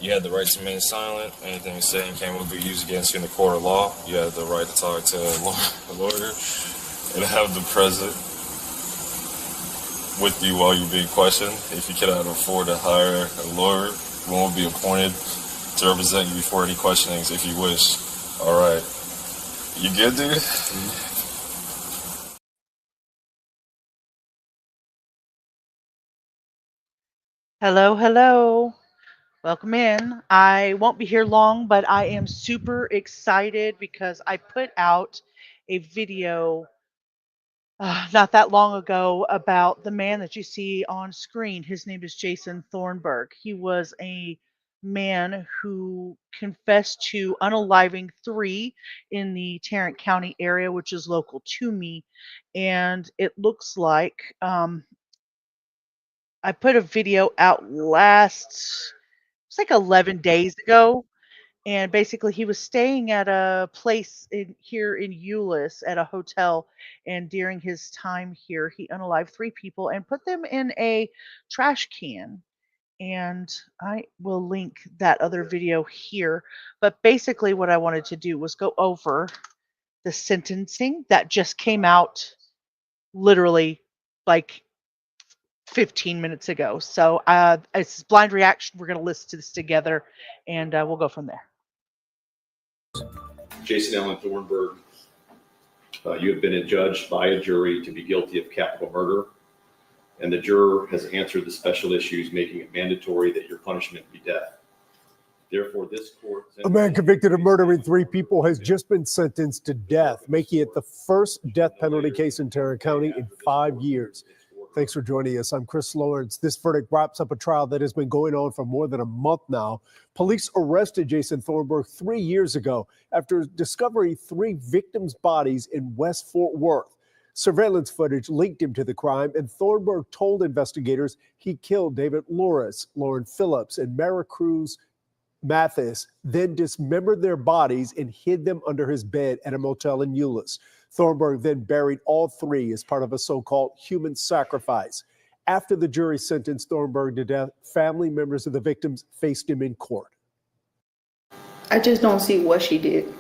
You had the right to remain silent. Anything you say and can will be used against you in the court of law. You have the right to talk to a lawyer and have the present with you while you're being questioned. If you cannot afford to hire a lawyer, one will be appointed to represent you before any questionings if you wish. All right. You good, dude? Hello, hello. Welcome in. I won't be here long, but I am super excited because I put out a video not that long ago about the man that you see on screen. His name is Jason Thornburg. He was a man who confessed to unaliving 3 in the Tarrant County area, which is local to me. And it looks like I put a video out it's like 11 days ago, and basically he was staying at a place here in Euless at a hotel, and during his time here, he unalived 3 people and put them in a trash can. And I will link that other video here. But basically, what I wanted to do was go over the sentencing that just came out literally like 15 minutes ago. So it's blind reaction. We're going to listen to this together, and we'll go from there. Jason Allen Thornburg, you have been adjudged by a jury to be guilty of capital murder, and the juror has answered the special issues, making it mandatory that your punishment be death. Therefore, this court... A man convicted of murdering 3 people has just been sentenced to death, making it the first death penalty case in Tarrant County in 5 years. Thanks for joining us. I'm Chris Lawrence. This verdict wraps up a trial that has been going on for more than a month now. Police arrested Jason Thornburg 3 years ago after discovering 3 victims' bodies in West Fort Worth. Surveillance footage linked him to the crime, and Thornburg told investigators he killed David Loris, Lauren Phillips, and Mara Cruz Mathis, then dismembered their bodies and hid them under his bed at a motel in Euless. Thornburg then buried all 3 as part of a so-called human sacrifice. After the jury sentenced Thornburg to death, family members of the victims faced him in court. I just don't see what she did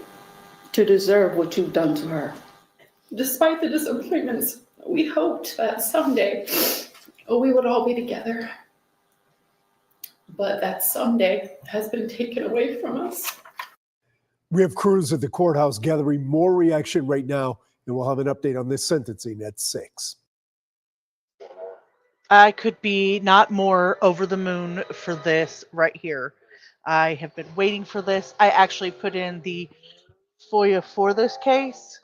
to deserve what you've done to her. Despite the disappointments, we hoped that someday we would all be together. But that someday has been taken away from us. We have crews at the courthouse gathering more reaction right now, and we'll have an update on this sentencing at 6. I could be not more over the moon for this right here. I have been waiting for this. I actually put in the FOIA for this case,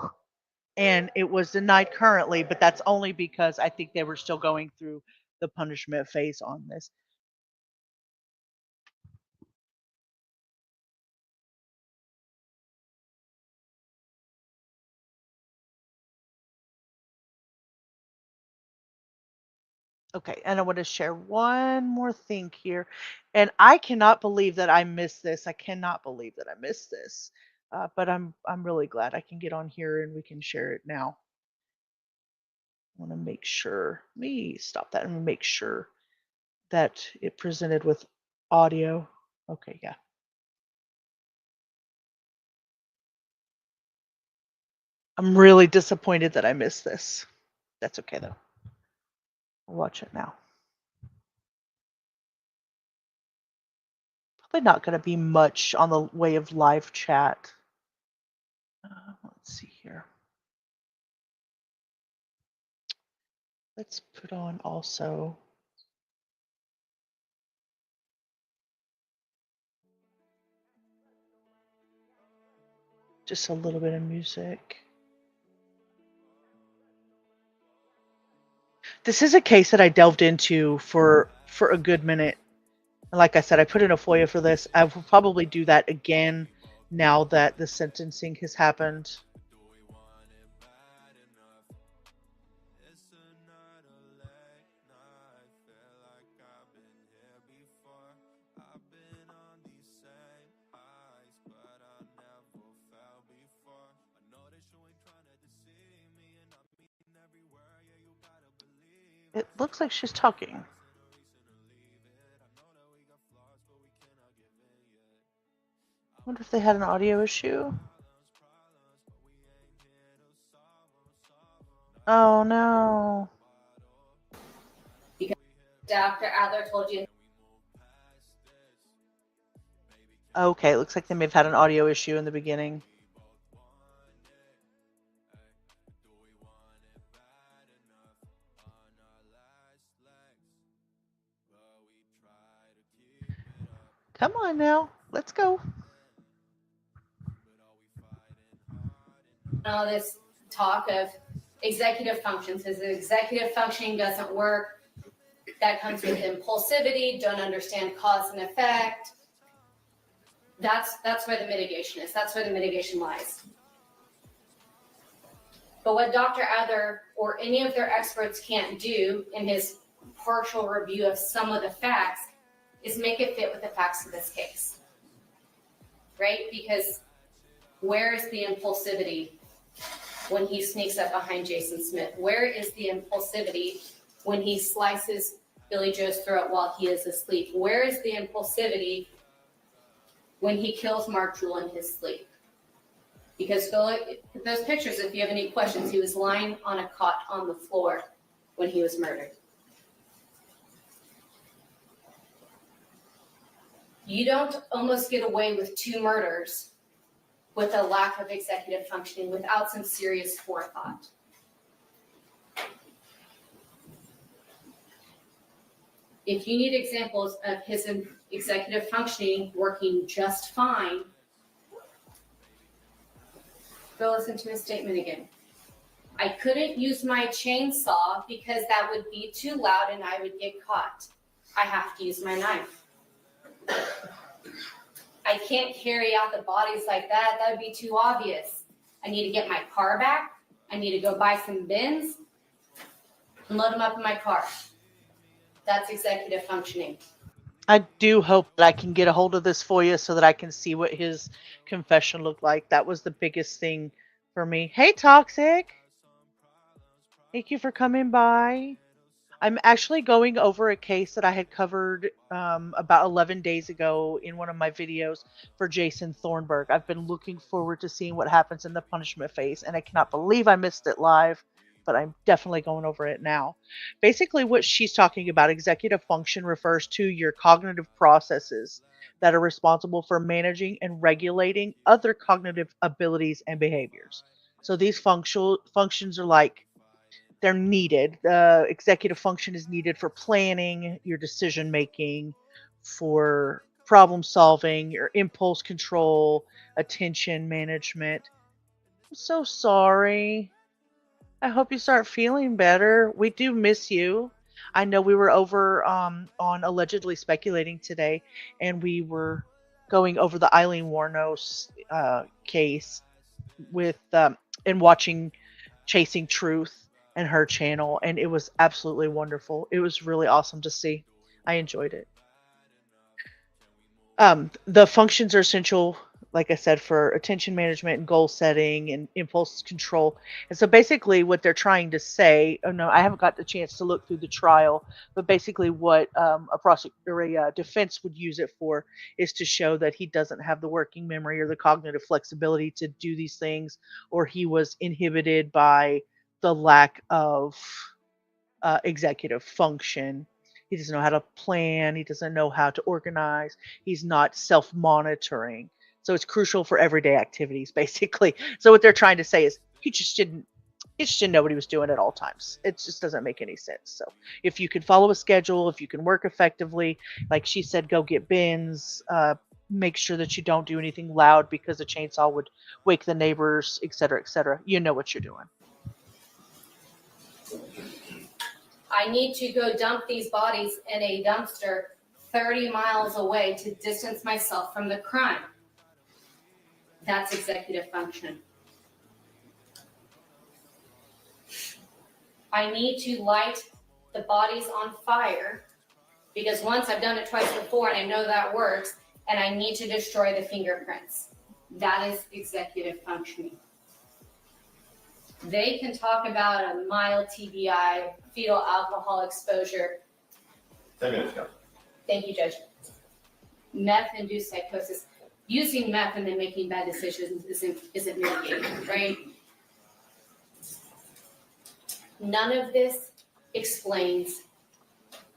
and it was denied currently, but that's only because I think they were still going through the punishment phase on this. Okay, and I want to share one more thing here. And I cannot believe that I missed this. I cannot believe that I missed this. But I'm really glad I can get on here and we can share it now. I want to make sure. Let me stop that and make sure that it presented with audio. Okay, yeah. I'm really disappointed that I missed this. That's okay though. I'll watch it now. Probably not going to be much on the way of live chat. Let's see here. Let's put on also just a little bit of music. This is a case that I delved into for a good minute. And like I said, I put in a FOIA for this. I will probably do that again now that the sentencing has happened. It looks like she's talking. I wonder if they had an audio issue. Oh no. Because Dr. Adler told you. Okay, it looks like they may have had an audio issue in the beginning. Come on now, let's go. All this talk of executive functions, his executive functioning doesn't work. That comes with impulsivity, don't understand cause and effect. That's where the mitigation is. That's where the mitigation lies. But what Dr. Adler or any of their experts can't do in his partial review of some of the facts is make it fit with the facts of this case, right? Because where is the impulsivity when he sneaks up behind Jason Smith? Where is the impulsivity when he slices Billy Joe's throat while he is asleep? Where is the impulsivity when he kills Mark Jewell in his sleep? Because go look at those pictures if you have any questions. He was lying on a cot on the floor when he was murdered. You don't almost get away with 2 murders with a lack of executive functioning without some serious forethought. If you need examples of his executive functioning working just fine, go listen to his statement again. I couldn't use my chainsaw because that would be too loud and I would get caught. I have to use my knife. I can't carry out the bodies like that. That would be too obvious. I need to get my car back. I need to go buy some bins and load them up in my car. That's executive functioning. I do hope that I can get a hold of this FOIA so that I can see what his confession looked like. That was the biggest thing for me. Hey, Toxic. Thank you for coming by. I'm actually going over a case that I had covered about 11 days ago in one of my videos for Jason Thornburg. I've been looking forward to seeing what happens in the punishment phase, and I cannot believe I missed it live, but I'm definitely going over it now. Basically, what she's talking about, executive function, refers to your cognitive processes that are responsible for managing and regulating other cognitive abilities and behaviors. So these functions are like, they're needed. The executive function is needed for planning, your decision making, for problem solving, your impulse control, attention management. I'm so sorry. I hope you start feeling better. We do miss you. I know we were over on Allegedly Speculating today, and we were going over the Eileen Warnos case with and watching Chasing Truth and her channel, and it was absolutely wonderful. It was really awesome to see. I enjoyed it. The functions are essential, like I said, for attention management and goal setting and impulse control. And so basically what they're trying to say, oh no, I haven't got the chance to look through the trial, but basically what a prosecutor or a defense would use it for is to show that he doesn't have the working memory or the cognitive flexibility to do these things, or he was inhibited by the lack of executive function. He doesn't know how to plan. He doesn't know how to organize. He's not self-monitoring. So it's crucial for everyday activities, basically. So what they're trying to say is he just didn't know what he was doing at all times. It just doesn't make any sense. So if you can follow a schedule, if you can work effectively, like she said, go get bins, make sure that you don't do anything loud because a chainsaw would wake the neighbors, et cetera, et cetera. You know what you're doing. I need to go dump these bodies in a dumpster 30 miles away to distance myself from the crime. That's executive function. I need to light the bodies on fire because once I've done it twice before and I know that works, and I need to destroy the fingerprints. That is executive functioning. They can talk about a mild TBI, fetal alcohol exposure. 10 minutes, go. Thank you, Judge. Meth-induced psychosis. Using meth and then making bad decisions isn't mitigating, right? None of this explains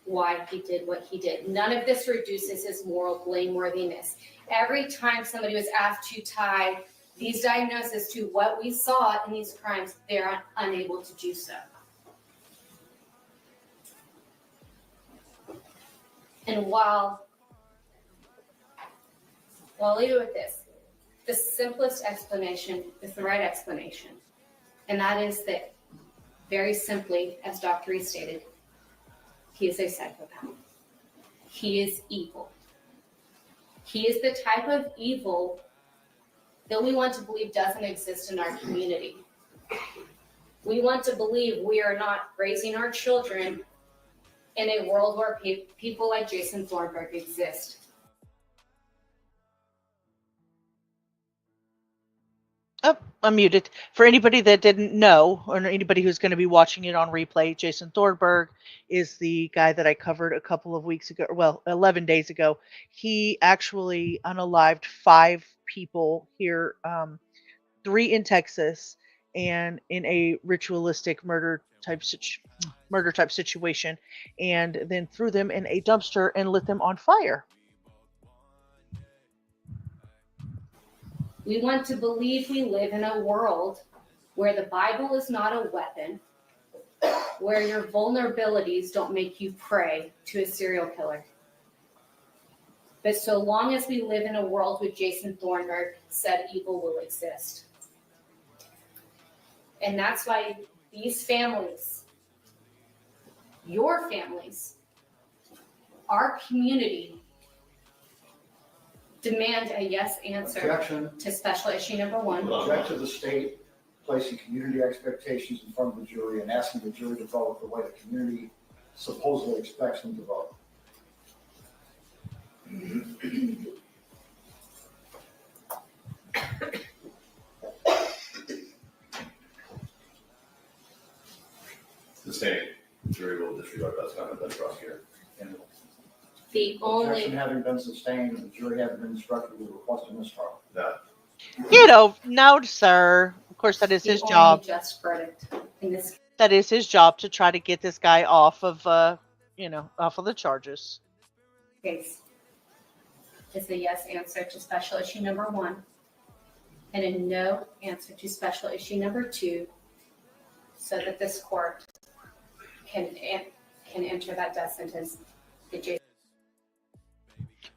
why he did what he did. None of this reduces his moral blameworthiness. Every time somebody was asked to tie these diagnoses to what we saw in these crimes, they're unable to do so. And while I'll leave it with this, the simplest explanation is the right explanation. And that is that, very simply, as Dr. Reese stated, he is a psychopath. He is evil. He is the type of evil that we want to believe doesn't exist in our community. We want to believe we are not raising our children in a world where people like Jason Thornburg exist. Oh, I'm muted. For anybody that didn't know, or anybody who's going to be watching it on replay, Jason Thornburg is the guy that I covered a couple of weeks ago, well, 11 days ago. He actually unalived 5 people here, 3 in Texas, and in a ritualistic murder type situation, and then threw them in a dumpster and lit them on fire. We want to believe we live in a world where the Bible is not a weapon, where your vulnerabilities don't make you prey to a serial killer. But so long as we live in a world with Jason Thornburg said evil will exist. And that's why these families, your families, our community, demand a yes answer Objection. to special issue number 1. Object to the state placing community expectations in front of the jury and asking the jury to vote the way the community supposedly expects them to vote. The state jury will disregard that comment by the prosecutor. And The only, objection having been sustained, the jury having been instructed to request a mistrial. No, sir. Of course, that is his job. only just verdict in this That is his job to try to get this guy off of, off of the charges. case is a yes answer to special issue number 1 and a no answer to special issue number 2, so that this court can enter that death sentence.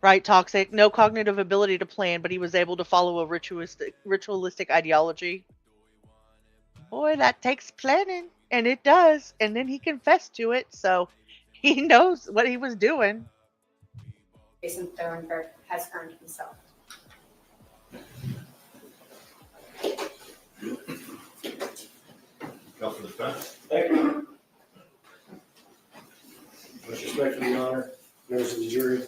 Right, toxic. No cognitive ability to plan, but he was able to follow a ritualistic ideology. Boy, that takes planning, and it does. And then he confessed to it, so he knows what he was doing. Jason Thornburg has earned himself. Go for the defense. Thank you. Much respect for the honor, members of the jury.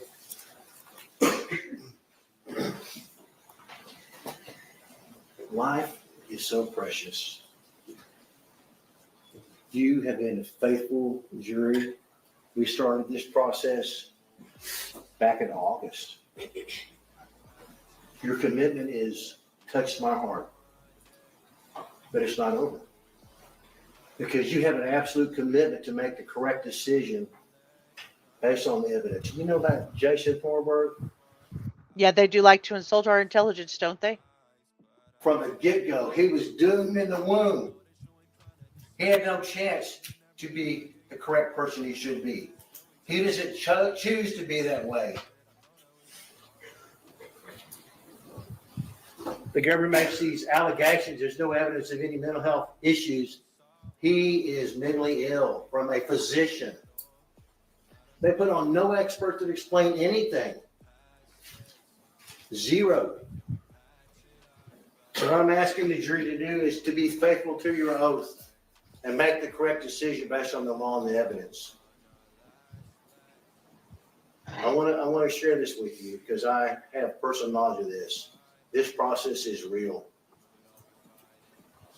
Life is so precious. You have been a faithful jury. We started this process back in August. Your commitment is touched my heart, but it's not over. Because you have an absolute commitment to make the correct decision based on the evidence. You know about Jason Thornburg? Yeah, they do like to insult our intelligence, don't they? From the get-go, he was doomed in the womb. He had no chance to be the correct person he should be. He doesn't choose to be that way. The government makes these allegations. There's no evidence of any mental health issues. He is mentally ill from a physician. They put on no expert to explain anything. Zero. So what I'm asking the jury to do is to be faithful to your oath and make the correct decision based on the law and the evidence. I want to share this with you because I have personal knowledge of this. This process is real.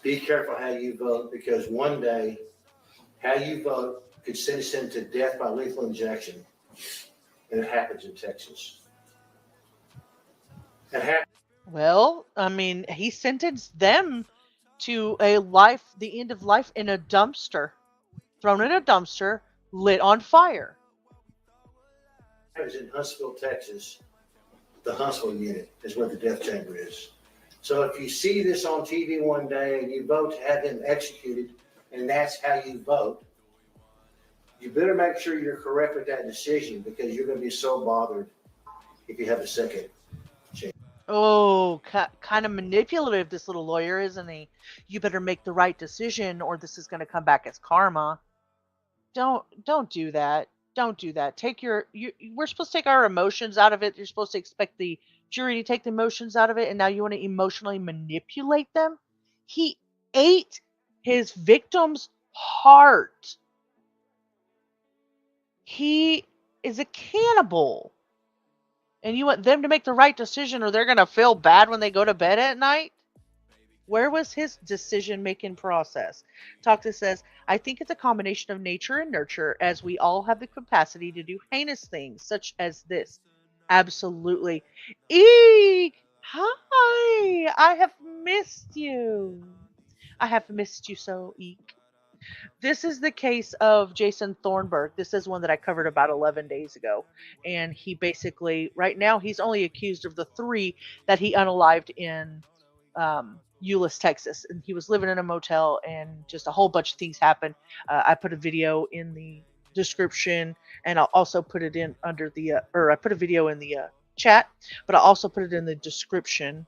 Be careful how you vote, because one day how you vote could sentence them to death by lethal injection. And it happens in Texas. It happens. Well, I mean, he sentenced them to the end of life in a dumpster, thrown in a dumpster, lit on fire. In Huntsville, Texas. The Huntsville unit is where the death chamber is. So if you see this on TV one day and you vote to have him executed, and that's how you vote, you better make sure you're correct with that decision, because you're going to be so bothered if you have a second chance. Oh, kind of manipulative, this little lawyer, isn't he? You better make the right decision or this is going to come back as karma. Don't do that. Don't do that. We're supposed to take our emotions out of it. You're supposed to expect the jury to take the emotions out of it, and now you want to emotionally manipulate them? He ate his victim's heart. He is a cannibal. And you want them to make the right decision or they're going to feel bad when they go to bed at night? Where was his decision-making process? Toxa says, I think it's a combination of nature and nurture, as we all have the capacity to do heinous things, such as this. Absolutely. Eek! Hi! I have missed you. I have missed you so, Eek. This is the case of Jason Thornburg. This is one that I covered about 11 days ago. And he basically, right now, he's only accused of the 3 that he unalived in Euless, Texas. And he was living in a motel and just a whole bunch of things happened. I put a video in the description, and I'll also put it in under the, I put a video in the chat, but I'll also put it in the description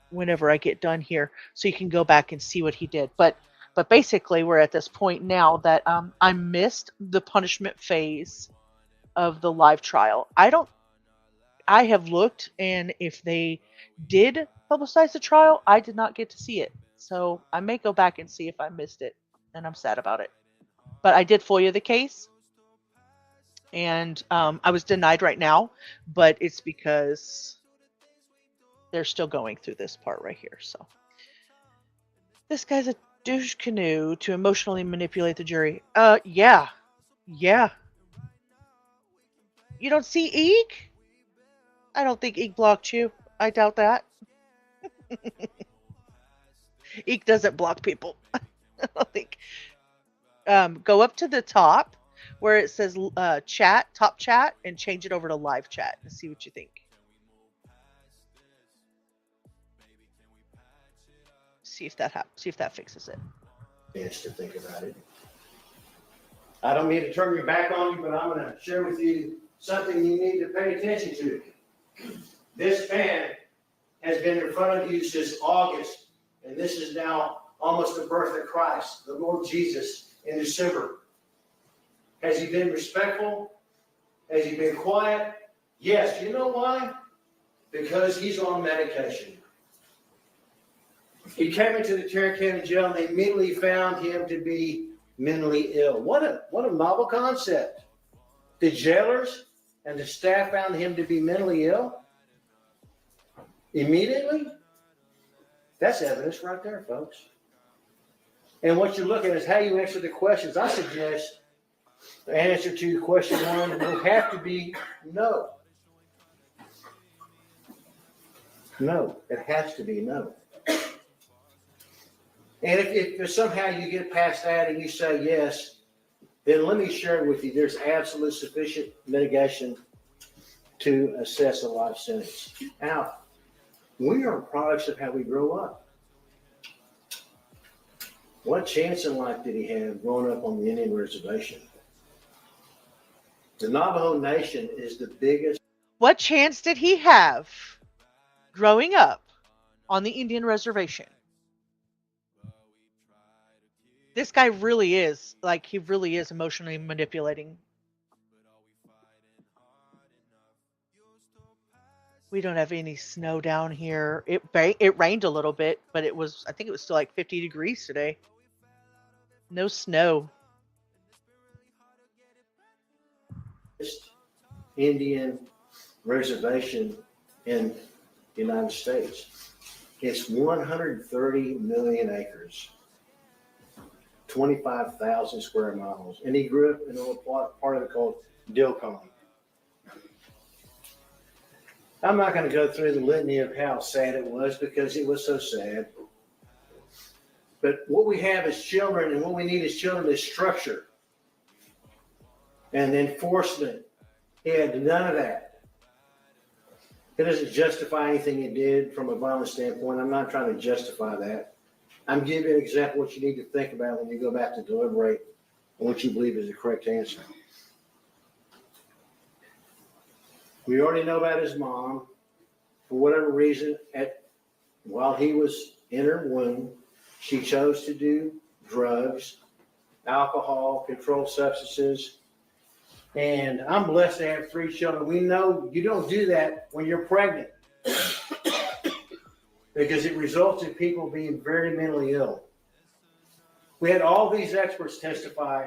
whenever I get done here, so you can go back and see what he did. But basically, we're at this point now that I missed the punishment phase of the live trial. I have looked, and if they did publicize the trial, I did not get to see it. So I may go back and see if I missed it, and I'm sad about it. But I did FOIA the case, and I was denied right now, but it's because they're still going through this part right here. So this guy's a douche canoe to emotionally manipulate the jury. Yeah. You don't see Eek? I don't think Eek blocked you. I doubt that. Eek doesn't block people. I don't think. Go up to the top where it says chat, top chat, and change it over to live chat and see what you think. See if that fixes it. Chance to think about it. I don't mean to turn your back on you, but I'm going to share with you something you need to pay attention to. This man has been in front of you since August, and this is now almost the birth of Christ, the Lord Jesus, in December. Has he been respectful? Has he been quiet? Yes. You know why? Because he's on medication. He came into the Tarrant County Jail, and they immediately found him to be mentally ill. What a novel concept. The jailers and the staff found him to be mentally ill immediately. That's evidence right there, folks. And what you're looking at is how you answer the questions. I suggest the answer to question 1 will have to be no. No, it has to be no. And if somehow you get past that and you say yes, then let me share with you, there's absolute sufficient mitigation to assess a life sentence. Now, we are products of how we grow up. What chance in life did he have growing up on the Indian reservation? The Navajo Nation is the biggest. What chance did he have growing up on the Indian reservation? This guy really is, like, he really is emotionally manipulating. We don't have any snow down here. It rained a little bit, but I think it was still like 50 degrees today. No snow. Indian reservation in the United States. It's 130 million acres, 25,000 square miles. And he grew up in a little part of it called Dilcon. I'm not going to go through the litany of how sad it was because it was so sad. But what we have as children and what we need as children is structure and enforcement. He had none of that. It doesn't justify anything he did from a violent standpoint. I'm not trying to justify that. I'm giving you an example of what you need to think about when you go back to deliberate on what you believe is the correct answer. We already know about his mom. For whatever reason, while he was in her womb, she chose to do drugs, alcohol, controlled substances. And I'm blessed to have 3 children. We know you don't do that when you're pregnant because it results in people being very mentally ill. We had all these experts testify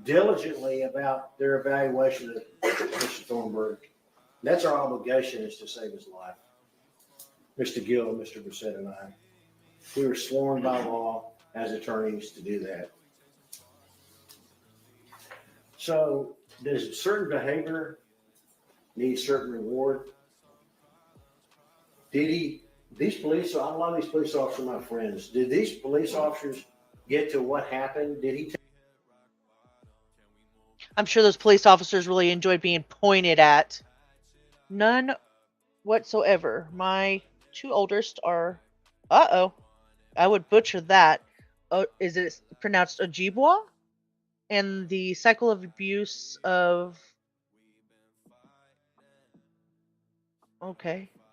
diligently about their evaluation of Mr. Thornburg. That's our obligation, is to save his life. Mr. Gill, Mr. Brissett, and I. We were sworn by law as attorneys to do that. So does certain behavior need certain reward? A lot of these police officers are my friends. Did these police officers get to what happened? Did he? I'm sure those police officers really enjoyed being pointed at. None whatsoever. My 2 oldest are, I would butcher that. Is it pronounced Ojibwa? And the cycle of abuse of,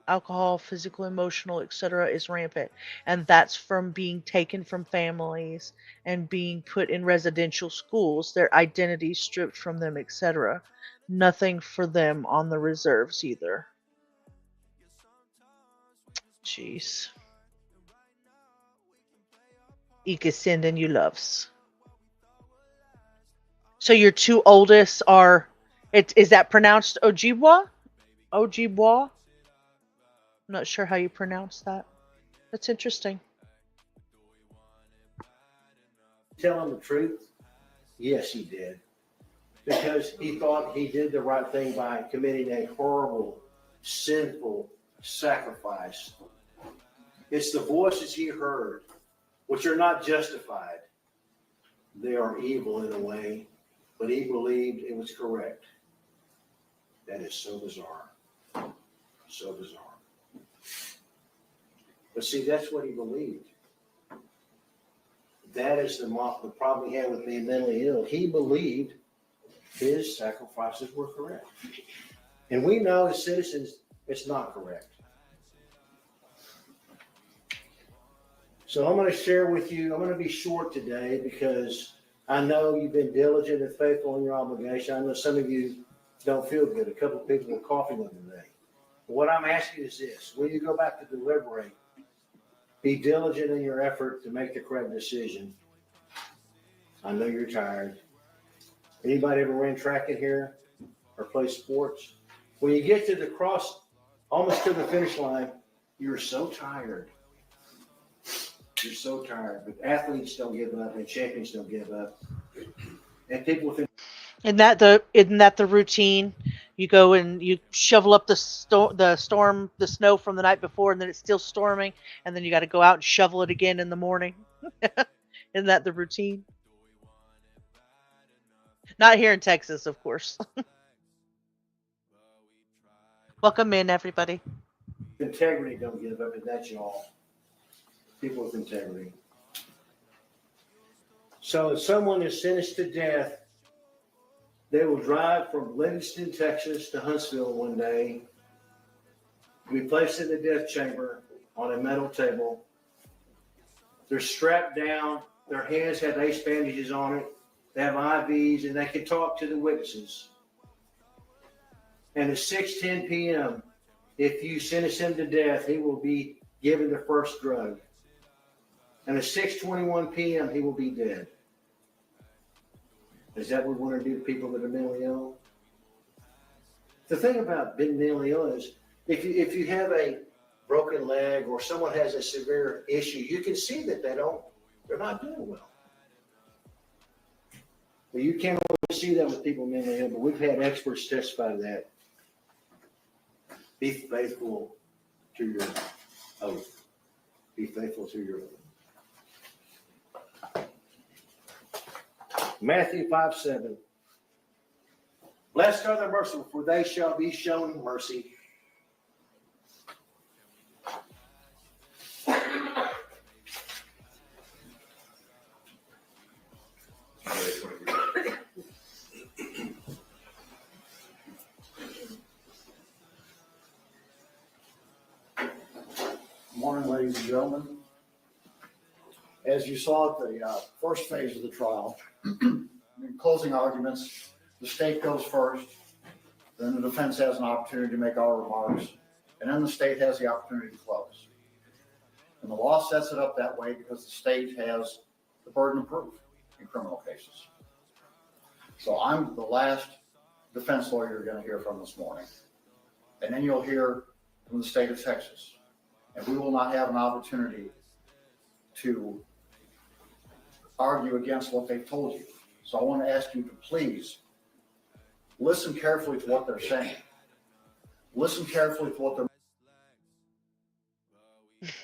alcohol, physical, emotional, etc. is rampant. And that's from being taken from families and being put in residential schools, their identities stripped from them, etc. Nothing for them on the reserves either. Jeez. Ika sending you loves. So your 2 oldest are, is that pronounced Ojibwa? Ojibwa? I'm not sure how you pronounce that. That's interesting. Tell him the truth? Yes, he did. Because he thought he did the right thing by committing a horrible, sinful sacrifice. It's the voices he heard, which are not justified. They are evil in a way, but he believed it was correct. That is so bizarre. So bizarre. But see, that's what he believed. That is the problem he had with being mentally ill. He believed his sacrifices were correct. And we know as citizens, it's not correct. So I'm going to share with you, I'm going to be short today because I know you've been diligent and faithful in your obligation. I know some of you don't feel good. A couple of people were coughing on today. But what I'm asking is this: when you go back to deliberate, be diligent in your effort to make the correct decision. I know you're tired. Anybody ever ran track in here or play sports? When you get to the cross, almost to the finish line, you're so tired. You're so tired. But athletes don't give up and champions don't give up. And people think. Isn't that the routine? You go and you shovel up the snow from the night before, and then it's still storming, and then you got to go out and shovel it again in the morning. Isn't that the routine? Not here in Texas, of course. Welcome in, everybody. Integrity don't give up, and that's y'all. People with integrity. So if someone is sentenced to death, they will drive from Livingston, Texas to Huntsville one day, be placed in the death chamber on a metal table. They're strapped down. Their hands have ace bandages on it. They have IVs, and they can talk to the witnesses. And at 6:10 p.m., if you sentence him to death, he will be given the first drug. And at 6:21 p.m., he will be dead. Is that what we want to do to people that are mentally ill? The thing about being mentally ill is if you have a broken leg or someone has a severe issue, you can see that they're not doing well. But you can't always see that with people mentally ill, but we've had experts testify to that. Be faithful to your oath. Be faithful to your oath. Matthew 5:7. Blessed are the merciful, for they shall be shown mercy. Morning, ladies and gentlemen. As you saw at the first phase of the trial, in closing arguments, the state goes first, then the defense has an opportunity to make our remarks, and then the state has the opportunity to close. And the law sets it up that way because the state has the burden of proof in criminal cases. So I'm the last defense lawyer you're going to hear from this morning. And then you'll hear from the state of Texas. And we will not have an opportunity to argue against what they've told you. So I want to ask you to please listen carefully to what they're saying. Listen carefully to what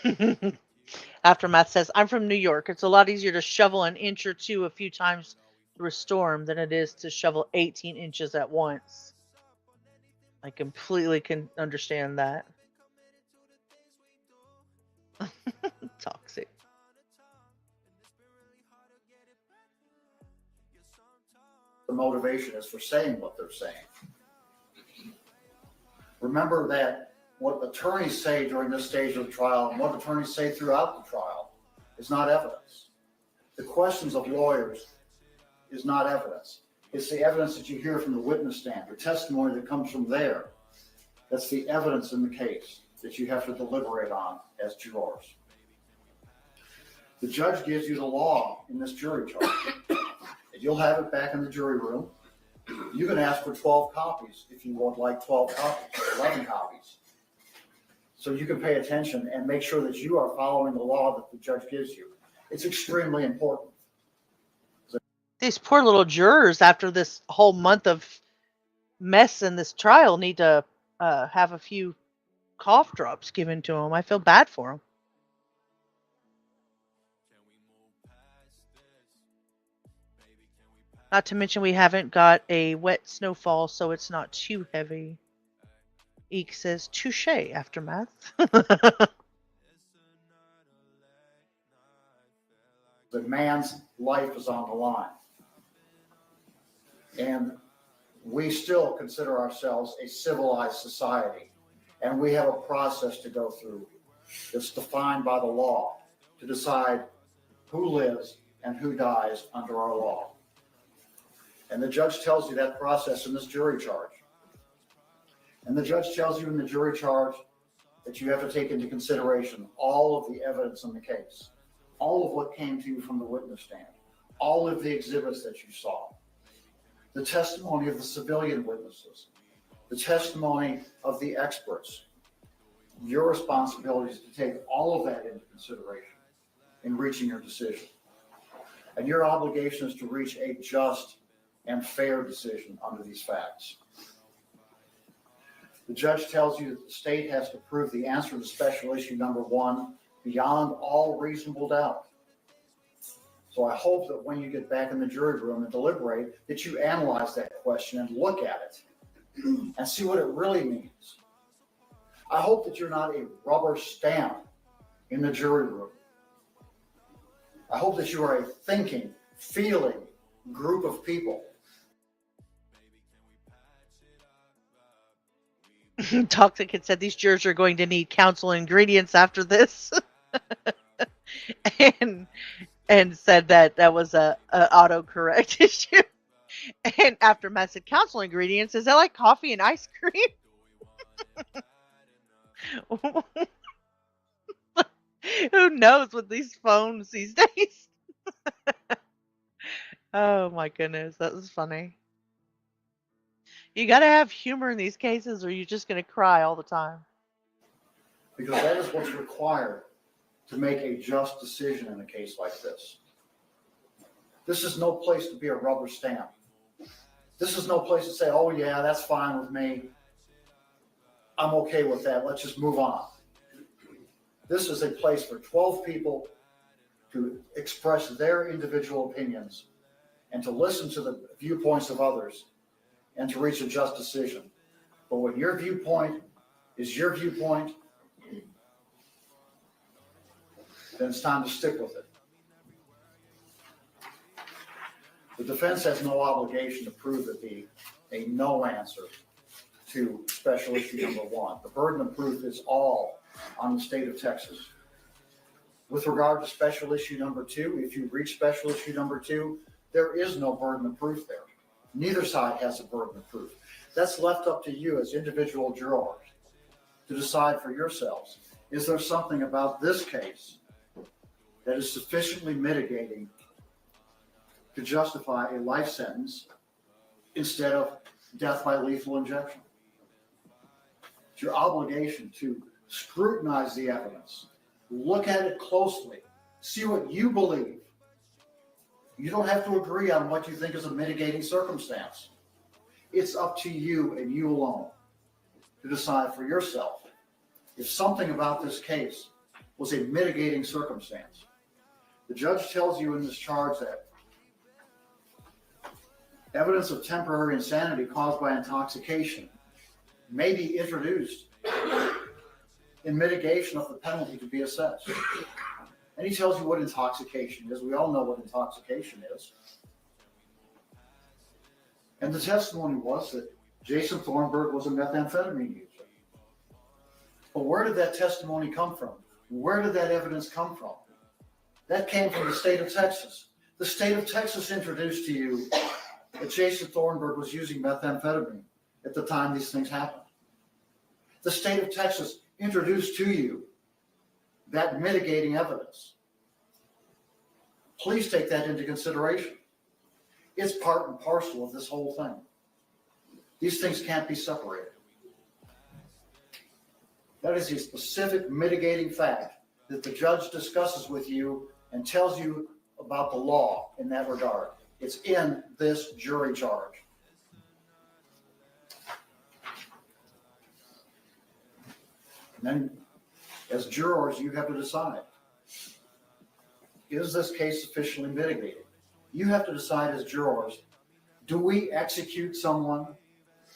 they're. Aftermath says, I'm from New York. It's a lot easier to shovel an inch or two a few times through a storm than it is to shovel 18 inches at once. I completely can understand that. Toxic. The motivation is for saying what they're saying. Remember that what attorneys say during this stage of the trial and what attorneys say throughout the trial is not evidence. The questions of lawyers is not evidence. It's the evidence that you hear from the witness stand, the testimony that comes from there. That's the evidence in the case that you have to deliberate on as jurors. The judge gives you the law in this jury charge. And you'll have it back in the jury room. You can ask for 12 copies if you would like 12 copies, 11 copies. So you can pay attention and make sure that you are following the law that the judge gives you. It's extremely important. These poor little jurors, after this whole month of mess in this trial, need to have a few cough drops given to them. I feel bad for them. Not to mention we haven't got a wet snowfall, so it's not too heavy. Eek says, touche, Aftermath. The man's life is on the line. And we still consider ourselves a civilized society. And we have a process to go through that's defined by the law to decide who lives and who dies under our law. And the judge tells you that process in this jury charge. And the judge tells you in the jury charge that you have to take into consideration all of the evidence in the case, all of what came to you from the witness stand, all of the exhibits that you saw, the testimony of the civilian witnesses, the testimony of the experts. Your responsibility is to take all of that into consideration in reaching your decision. And your obligation is to reach a just and fair decision under these facts. The judge tells you that the state has to prove the answer to special issue number 1 beyond all reasonable doubt. So I hope that when you get back in the jury room and deliberate, that you analyze that question and look at it and see what it really means. I hope that you're not a rubber stamp in the jury room. I hope that you are a thinking, feeling group of people. Toxic had said these jurors are going to need counsel ingredients after this. and said that was a autocorrect issue. And after Matt said counsel ingredients, is that like coffee and ice cream? Who knows with these phones these days? Oh my goodness, that was funny. You got to have humor in these cases, or you're just going to cry all the time. Because that is what's required to make a just decision in a case like this. This is no place to be a rubber stamp. This is no place to say, oh yeah, that's fine with me. I'm okay with that. Let's just move on. This is a place for 12 people to express their individual opinions and to listen to the viewpoints of others and to reach a just decision. But when your viewpoint is your viewpoint, then it's time to stick with it. The defense has no obligation to prove it be a no answer to special issue number 1. The burden of proof is all on the state of Texas. With regard to special issue number 2, if you reach special issue number 2, there is no burden of proof there. Neither side has a burden of proof. That's left up to you as individual jurors to decide for yourselves. Is there something about this case that is sufficiently mitigating to justify a life sentence instead of death by lethal injection? It's your obligation to scrutinize the evidence, look at it closely, see what you believe. You don't have to agree on what you think is a mitigating circumstance. It's up to you and you alone to decide for yourself if something about this case was a mitigating circumstance. The judge tells you in this charge that evidence of temporary insanity caused by intoxication may be introduced in mitigation of the penalty to be assessed. And he tells you what intoxication is. We all know what intoxication is. And the testimony was that Jason Thornburg was a methamphetamine user. But where did that testimony come from? Where did that evidence come from? That came from the state of Texas. The state of Texas introduced to you that Jason Thornburg was using methamphetamine at the time these things happened. The state of Texas introduced to you that mitigating evidence. Please take that into consideration. It's part and parcel of this whole thing. These things can't be separated. That is a specific mitigating fact that the judge discusses with you and tells you about the law in that regard. It's in this jury charge. And then, as jurors, you have to decide, is this case sufficiently mitigated? You have to decide as jurors, do we execute someone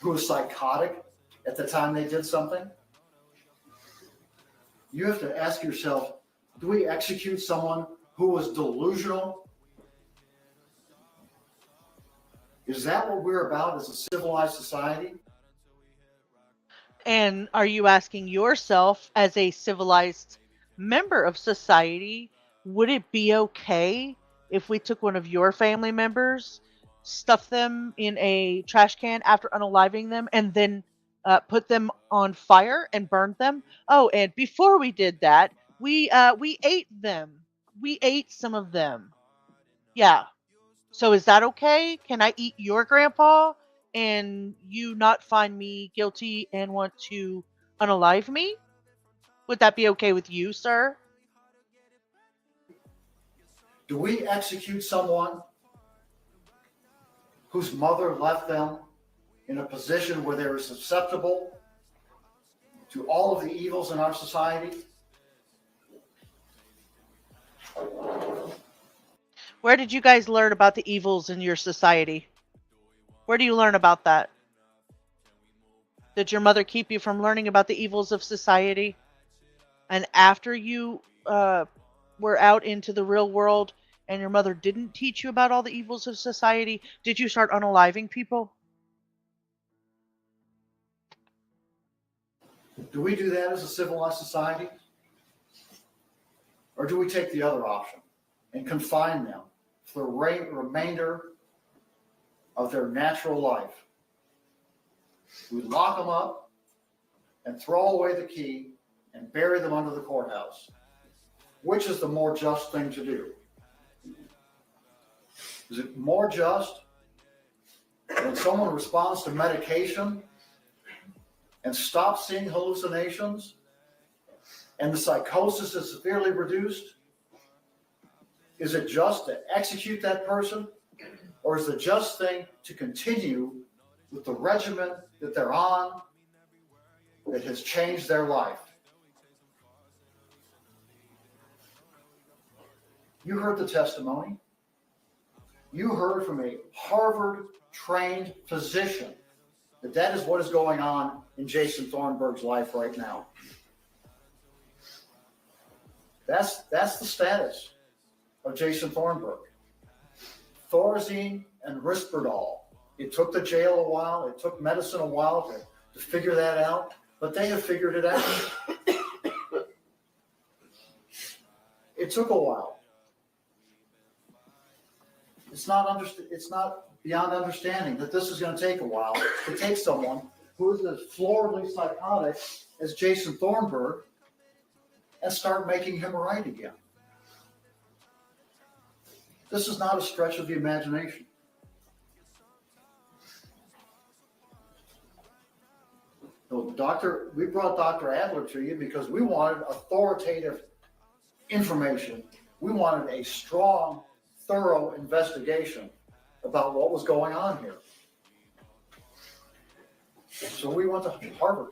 who was psychotic at the time they did something? You have to ask yourself, do we execute someone who was delusional? Is that what we're about as a civilized society? And are you asking yourself, as a civilized member of society, would it be okay if we took one of your family members, stuffed them in a trash can after unaliving them, and then put them on fire and burned them? Oh, and before we did that, we ate them. We ate some of them. Yeah. So is that okay? Can I eat your grandpa and you not find me guilty and want to unalive me? Would that be okay with you, sir? Do we execute someone whose mother left them in a position where they were susceptible to all of the evils in our society? Where did you guys learn about the evils in your society? Where do you learn about that? Did your mother keep you from learning about the evils of society? And after you were out into the real world and your mother didn't teach you about all the evils of society, did you start unaliving people? Do we do that as a civilized society? Or do we take the other option and confine them for the remainder of their natural life? We lock them up and throw away the key and bury them under the courthouse. Which is the more just thing to do? Is it more just when someone responds to medication and stops seeing hallucinations and the psychosis is severely reduced? Is it just to execute that person, or is the just thing to continue with the regimen that they're on that has changed their life? You heard the testimony. You heard from a Harvard-trained physician that that is what is going on in Jason Thornburg's life right now. That's the status of Jason Thornburg. Thorazine and Risperdal. It took the jail a while. It took medicine a while to figure that out, but they have figured it out. It took a while. It's not beyond understanding that this is going to take a while to take someone who is as floridly psychotic as Jason Thornburg and start making him right again. This is not a stretch of the imagination. So we brought Dr. Adler to you because we wanted authoritative information. We wanted a strong, thorough investigation about what was going on here. So we went to Harvard.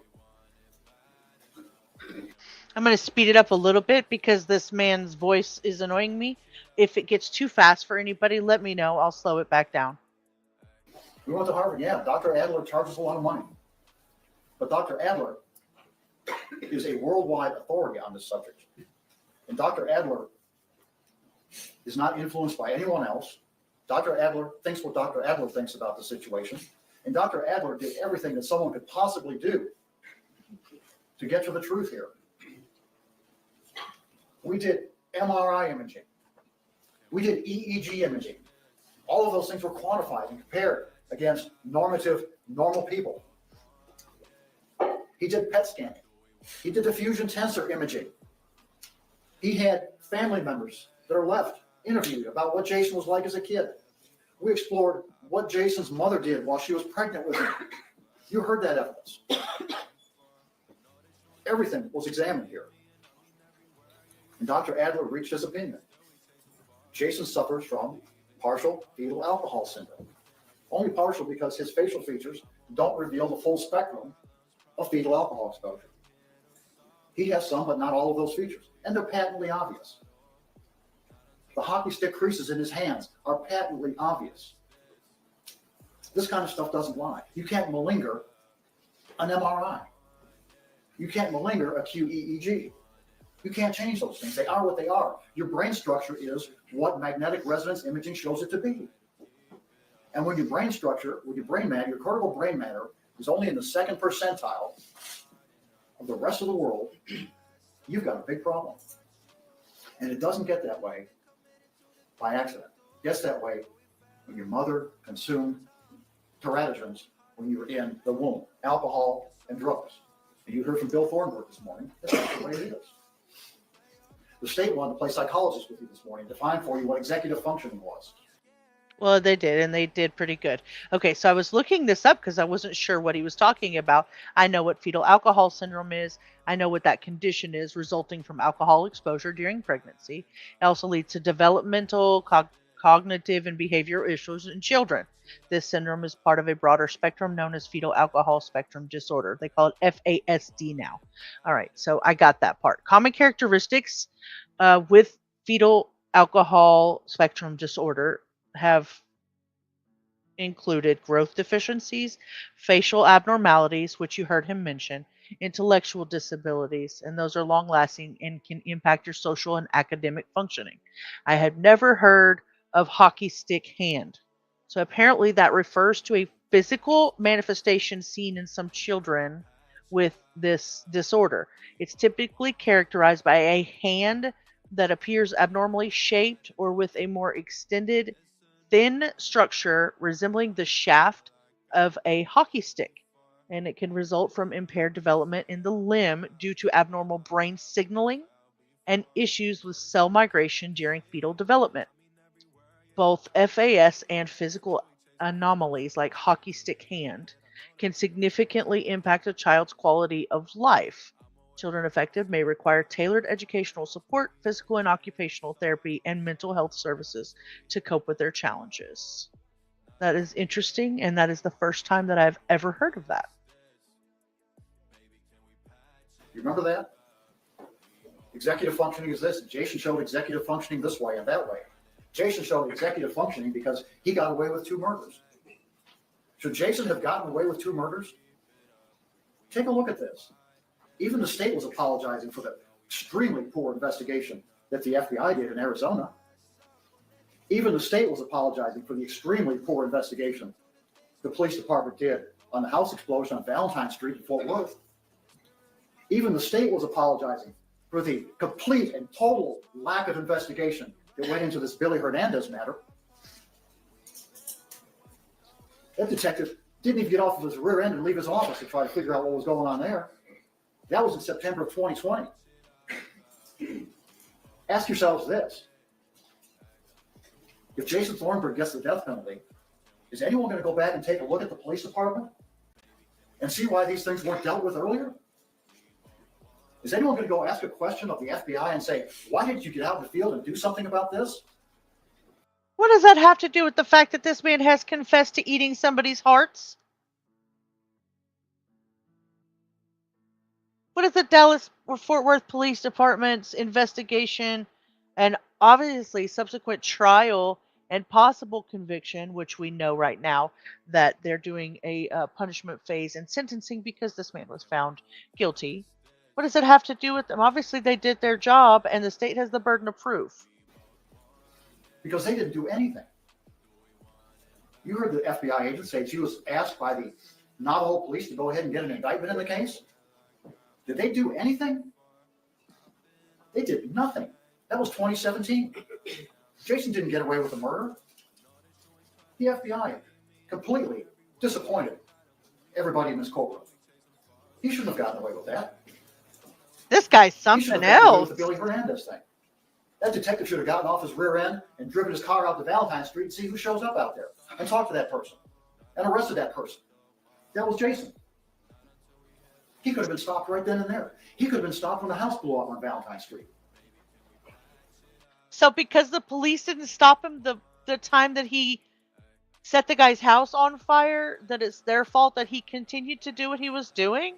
I'm going to speed it up a little bit because this man's voice is annoying me. If it gets too fast for anybody, let me know. I'll slow it back down. We went to Harvard. Yeah, Dr. Adler charges a lot of money. But Dr. Adler is a worldwide authority on this subject. And Dr. Adler is not influenced by anyone else. Dr. Adler thinks what Dr. Adler thinks about the situation. And Dr. Adler did everything that someone could possibly do to get to the truth here. We did MRI imaging. We did EEG imaging. All of those things were quantified and compared against normal people. He did PET scanning. He did diffusion tensor imaging. He had family members that are left interviewed about what Jason was like as a kid. We explored what Jason's mother did while she was pregnant with him. You heard that evidence. Everything was examined here. And Dr. Adler reached his opinion. Jason suffers from partial fetal alcohol syndrome. Only partial because his facial features don't reveal the full spectrum of fetal alcohol exposure. He has some, but not all of those features. And they're patently obvious. The hockey stick creases in his hands are patently obvious. This kind of stuff doesn't lie. You can't malinger an MRI. You can't malinger a QEEG. You can't change those things. They are what they are. Your brain structure is what magnetic resonance imaging shows it to be. And when your brain matter, your cortical brain matter is only in the second percentile of the rest of the world, you've got a big problem. And it doesn't get that way by accident. It gets that way when your mother consumed teratogens when you were in the womb, alcohol and drugs. And you heard from Bill Thornburg this morning. That's not the way it is. The state wanted to play psychologist with you this morning, define for you what executive functioning was. Well, they did, and they did pretty good. Okay, so I was looking this up because I wasn't sure what he was talking about. I know what fetal alcohol syndrome is. I know what that condition is resulting from alcohol exposure during pregnancy. It also leads to developmental, cognitive, and behavioral issues in children. This syndrome is part of a broader spectrum known as fetal alcohol spectrum disorder. They call it FASD now. All right, so I got that part. Common characteristics with fetal alcohol spectrum disorder have included growth deficiencies, facial abnormalities, which you heard him mention, intellectual disabilities, and those are long lasting and can impact your social and academic functioning. I had never heard of hockey stick hand. So apparently that refers to a physical manifestation seen in some children with this disorder. It's typically characterized by a hand that appears abnormally shaped or with a more extended thin structure resembling the shaft of a hockey stick, and it can result from impaired development in the limb due to abnormal brain signaling and issues with cell migration during fetal development. Both FAS and physical anomalies like hockey stick hand can significantly impact a child's quality of life. Children affected may require tailored educational support, physical and occupational therapy, and mental health services to cope with their challenges. That is interesting, and that is the first time that I've ever heard of that. You remember that? Executive functioning is this. Jason showed executive functioning this way and that way. Jason showed executive functioning because he got away with 2 murders. Should Jason have gotten away with 2 murders? Take a look at this. Even the state was apologizing for the extremely poor investigation that the FBI did in Arizona. Even the state was apologizing for the extremely poor investigation the police department did on the house explosion on Valentine Street in Fort Worth. Even the state was apologizing for the complete and total lack of investigation that went into this Billy Hernandez matter. That detective didn't even get off of his rear end and leave his office to try to figure out what was going on there. That was in September of 2020. Ask yourselves this. If Jason Thornburg gets the death penalty, is anyone going to go back and take a look at the police department and see why these things weren't dealt with earlier? Is anyone going to go ask a question of the FBI and say, why didn't you get out in the field and do something about this? What does that have to do with the fact that this man has confessed to eating somebody's hearts? What is the Dallas or Fort Worth Police Department's investigation and obviously subsequent trial and possible conviction, which we know right now that they're doing a punishment phase and sentencing because this man was found guilty? What does it have to do with them? Obviously, they did their job, and the state has the burden of proof. Because they didn't do anything. You heard the FBI agent say she was asked by the Navajo police to go ahead and get an indictment in the case. Did they do anything? They did nothing. That was 2017. Jason didn't get away with the murder. The FBI completely disappointed everybody in this courtroom. He shouldn't have gotten away with that. This guy's He shouldn't something have gotten away else. with the Billy Hernandez thing. That detective should have gotten off his rear end and driven his car out to Valentine Street and see who shows up out there and talk to that person and arrested that person. That was Jason. He could have been stopped right then and there. He could have been stopped when the house blew up on Valentine Street. So because the police didn't stop him the time that he set the guy's house on fire, that it's their fault that he continued to do what he was doing?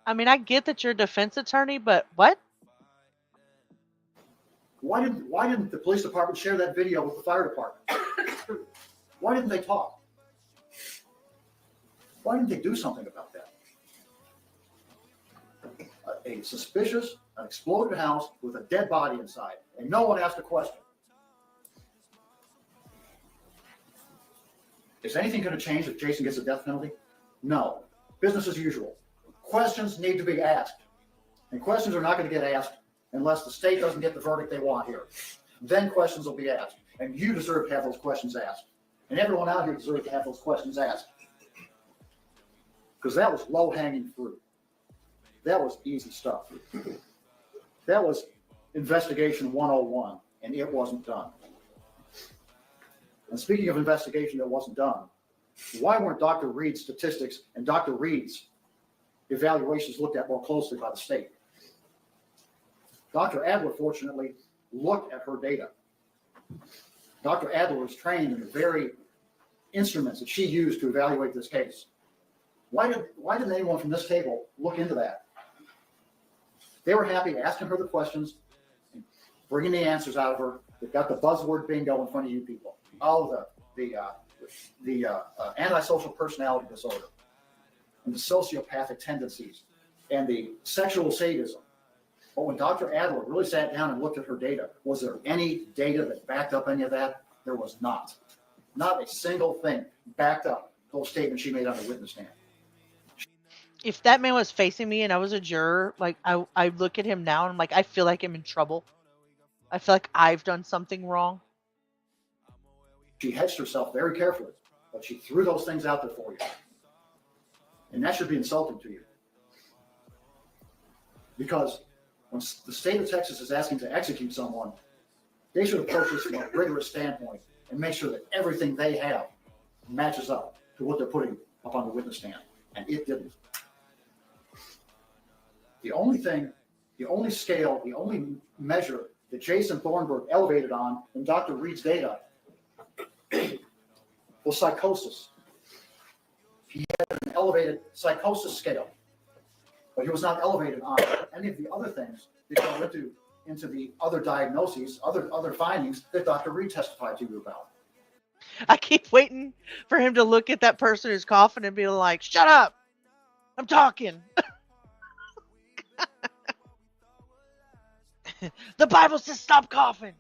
I mean, I get that you're a defense attorney, but what? Why didn't the police department share that video with the fire department? Why didn't they talk? Why didn't they do something about that? A suspicious, an exploded house with a dead body inside, and no one asked a question. Is anything going to change if Jason gets a death penalty? No. Business as usual. Questions need to be asked. And questions are not going to get asked unless the state doesn't get the verdict they want here. Then questions will be asked. And you deserve to have those questions asked. And everyone out here deserves to have those questions asked. Because that was low-hanging fruit. That was easy stuff. That was investigation 101, and it wasn't done. And speaking of investigation that wasn't done, why weren't Dr. Reed's statistics and Dr. Reed's evaluations looked at more closely by the state? Dr. Adler, fortunately, looked at her data. Dr. Adler was trained in the very instruments that she used to evaluate this case. Why didn't anyone from this table look into that? They were happy asking her the questions, bringing the answers out of her. They've got the buzzword bingo in front of you people. Oh, the antisocial personality disorder, and the sociopathic tendencies, and the sexual sadism. But when Dr. Adler really sat down and looked at her data, was there any data that backed up any of that? There was not. Not a single thing backed up those statements she made on the witness stand. If that man was facing me and I was a juror, like I look at him now and I'm like, I feel like I'm in trouble. I feel like I've done something wrong. She hedged herself very carefully, but she threw those things out there for you. And that should be insulting to you. Because when the state of Texas is asking to execute someone, they should approach this from a rigorous standpoint and make sure that everything they have matches up to what they're putting up on the witness stand. And it didn't. The only thing, the only scale, the only measure that Jason Thornburg elevated on in Dr. Reed's data was psychosis. He had an elevated psychosis scale, but he was not elevated on any of the other things that go into the other diagnoses, other findings that Dr. Reed testified to you about. I keep waiting for him to look at that person who's coughing and be like, shut up, I'm talking. The Bible says stop coughing.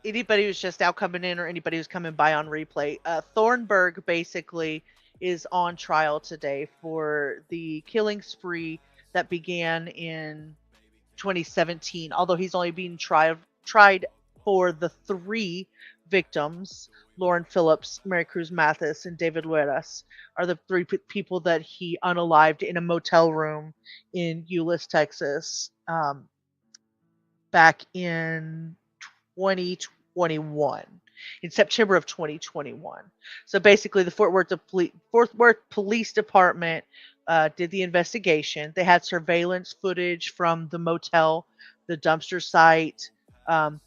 Anybody who's just now coming in or anybody who's coming by on replay, Thornburg basically is on trial today for the killing spree that began in 2017, although he's only being tried for the 3 victims. Lauren Phillips, Mary Cruz Mathis, and David Lueras are the 3 people that he unalived in a motel room in Euless, Texas, back in 2021, in September of 2021. So basically, the Fort Worth Police Department did the investigation. They had surveillance footage from the motel, the dumpster site.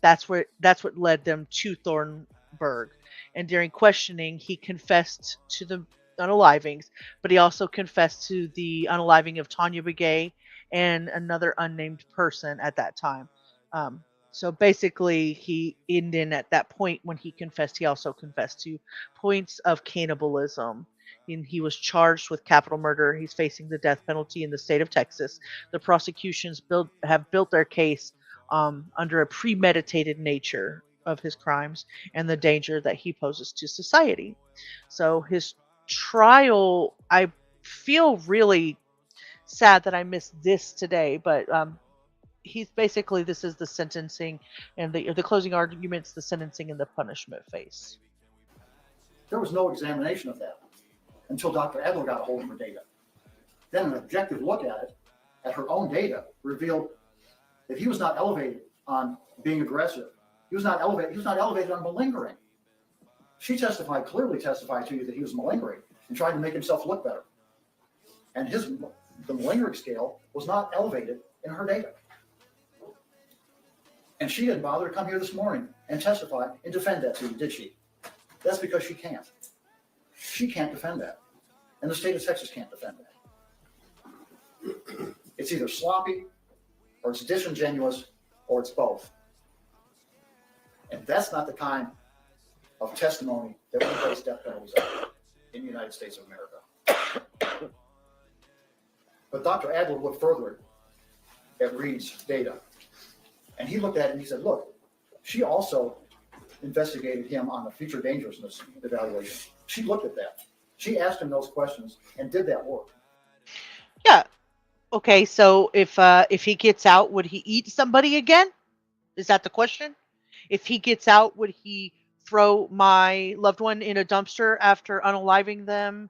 That's what led them to Thornburg. And during questioning, he confessed to the unalivings, but he also confessed to the unaliving of Tanya Begay and another unnamed person at that time. So basically, and then at that point when he confessed, he also confessed to points of cannibalism. And he was charged with capital murder. He's facing the death penalty in the state of Texas. The prosecutions have built their case under a premeditated nature of his crimes and the danger that he poses to society. So his trial, I feel really sad that I missed this today, but he's basically, this is the sentencing and the closing arguments, the sentencing and the punishment phase. There was no examination of that until Dr. Adler got a hold of her data. Then an objective look at it, at her own data, revealed that he was not elevated on being aggressive. He was not elevated on malingering. She clearly testified to you that he was malingering and trying to make himself look better. And the malingering scale was not elevated in her data. And she didn't bother to come here this morning and testify and defend that to you, did she? That's because she can't. She can't defend that. And the state of Texas can't defend that. It's either sloppy, or it's disingenuous, or it's both. And that's not the kind of testimony that we place death penalties on in the United States of America. But Dr. Adler looked further at Reed's data. And he looked at it and he said, look, she also investigated him on the future dangerousness evaluation. She looked at that. She asked him those questions and did that work. Yeah. Okay, so if he gets out, would he eat somebody again? Is that the question? If he gets out, would he throw my loved one in a dumpster after unaliving them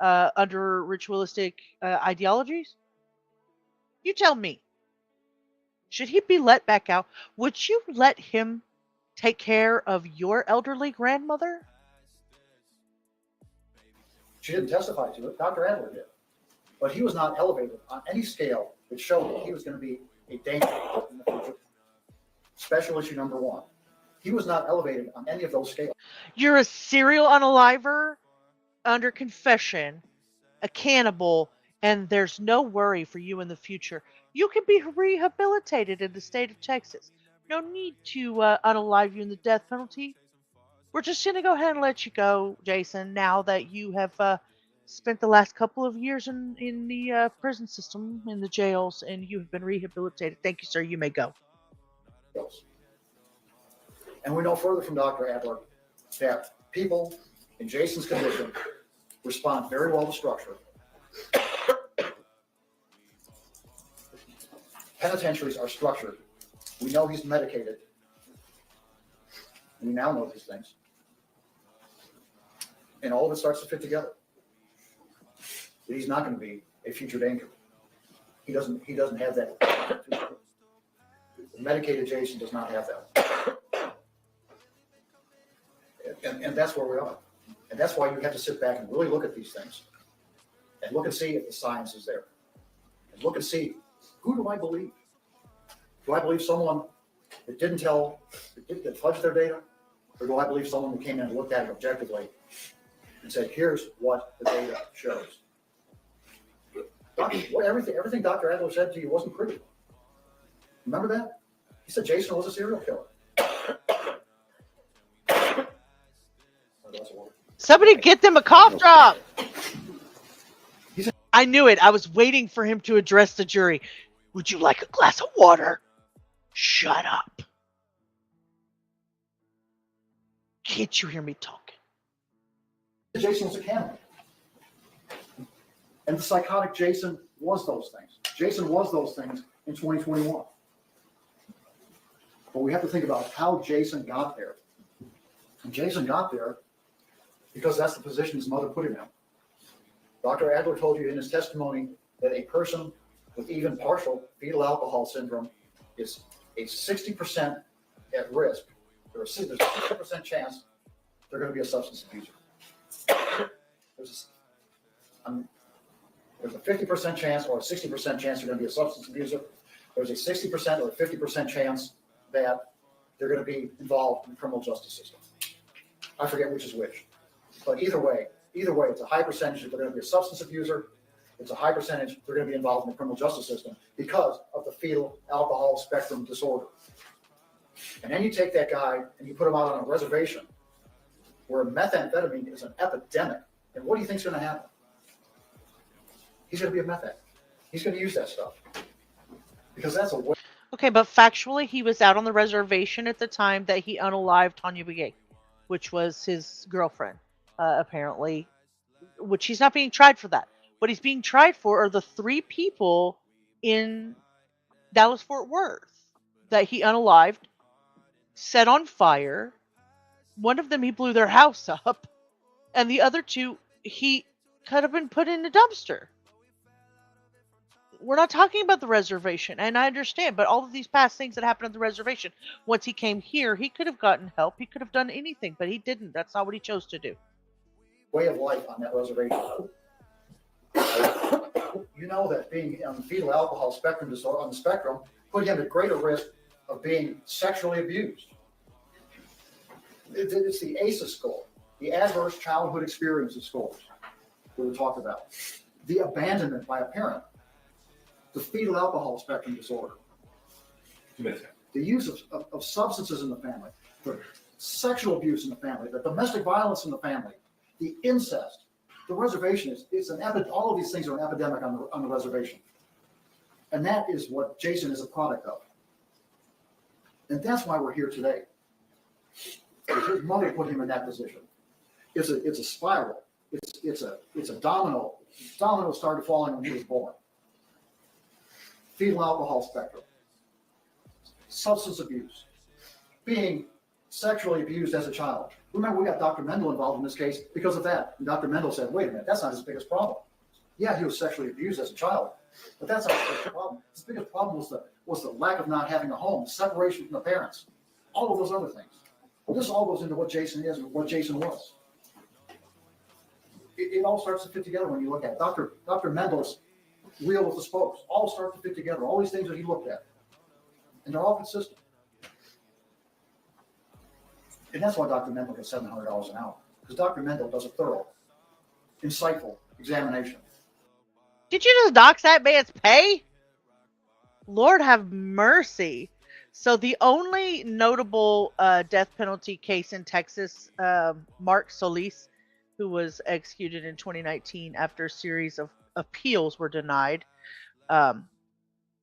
under ritualistic ideologies? You tell me. Should he be let back out? Would you let him take care of your elderly grandmother? She didn't testify to it. Dr. Adler did. But he was not elevated on any scale that showed that he was going to be a danger in the future. Special issue number 1. He was not elevated on any of those scales. You're a serial unaliver under confession, a cannibal, And there's no worry for you in the future. You can be rehabilitated in the state of Texas. No need to unalive you in the death penalty. We're just going to go ahead and let you go, Jason, now that you have spent the last couple of years in the prison system, in the jails, and you have been rehabilitated. Thank you, sir. You may go. And we know further from Dr. Adler that people in Jason's condition respond very well to structure. Penitentiaries are structured. We know he's medicated. We now know these things. And all of it starts to fit together. That he's not going to be a future danger. He doesn't have that. Medicated Jason does not have that. And that's where we are. And that's why you have to sit back and really look at these things and look and see if the science is there. And look and see, who do I believe? Do I believe someone that didn't tell, that fudged their data? Or do I believe someone who came in and looked at it objectively and said, here's what the data shows? Everything Dr. Adler said to you wasn't pretty. Remember that? He said Jason was a serial killer. Somebody get them a cough drop. I knew it. I was waiting for him to address the jury. Would you like a glass of water? Shut up. Can't you hear me talking? Jason was a cannibal. And the psychotic Jason was those things. Jason was those things in 2021. But we have to think about how Jason got there. And Jason got there because that's the position his mother put him in. Dr. Adler told you in his testimony that a person with even partial fetal alcohol syndrome is a 60% at risk. There's a 60% chance they're going to be a substance abuser. There's a 50% chance or a 60% chance they're going to be a substance abuser. There's a 60% or a 50% chance that they're going to be involved in the criminal justice system. I forget which is which. But either way, it's a high percentage that they're going to be a substance abuser. It's a high percentage they're going to be involved in the criminal justice system because of the fetal alcohol spectrum disorder. And then you take that guy and you put him out on a reservation where methamphetamine is an epidemic. And what do you think is going to happen? He's going to be a meth addict. He's going to use that stuff because that's a way. Okay, but factually, he was out on the reservation at the time that he unalived Tanya Begay, which was his girlfriend, apparently, which he's not being tried for that. What he's being tried for are the 3 people in Dallas-Fort Worth that he unalived, set on fire. One of them, he blew their house up, and the other 2, he could have been put in a dumpster. We're not talking about the reservation, and I understand, but all of these past things that happened on the reservation, once he came here, he could have gotten help. He could have done anything, but he didn't. That's not what he chose to do. Way of life on that reservation. You know that being on the fetal alcohol spectrum disorder on the spectrum put him at greater risk of being sexually abused. It's the ACEs score, the Adverse Childhood Experiences scores that we talked about. The abandonment by a parent. The fetal alcohol spectrum disorder. The use of substances in the family. The sexual abuse in the family. The domestic violence in the family. The incest. The reservation is an epidemic. All of these things are an epidemic on the reservation. And that is what Jason is a product of. And that's why we're here today. His mother put him in that position. It's a spiral. It's a domino. Dominoes started falling when he was born. Fetal alcohol spectrum, substance abuse, being sexually abused as a child. Remember, we got Dr. Mendel involved in this case because of that. And Dr. Mendel said, wait a minute, that's not his biggest problem. Yeah, he was sexually abused as a child, but that's not his biggest problem. His biggest problem was the lack of not having a home, separation from the parents, all of those other things. Well, this all goes into what Jason is and what Jason was. It all starts to fit together when you look at it. Dr. Mendel's wheel with the spokes all start to fit together. All these things that he looked at, and they're all consistent. And that's why Dr. Mendel gets $700 an hour, because Dr. Mendel does a thorough, insightful examination. Did you just dox that man's pay? Lord have mercy. So the only notable death penalty case in Texas, Mark Solis, who was executed in 2019 after a series of appeals were denied, um,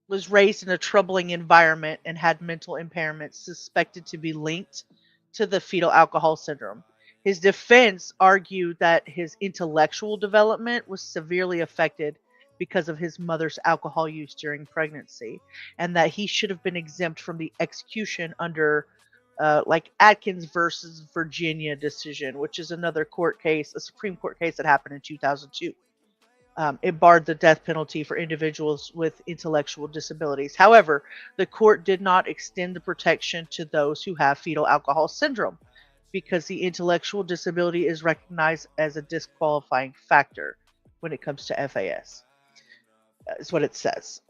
was raised in a troubling environment and had mental impairments suspected to be linked to the fetal alcohol syndrome. His defense argued that his intellectual development was severely affected because of his mother's alcohol use during pregnancy, and that he should have been exempt from the execution under like Atkins versus Virginia decision, which is another court case, a Supreme Court case that happened in 2002. It barred the death penalty for individuals with intellectual disabilities. However, the court did not extend the protection to those who have fetal alcohol syndrome because the intellectual disability is recognized as a disqualifying factor when it comes to FAS, is what it says.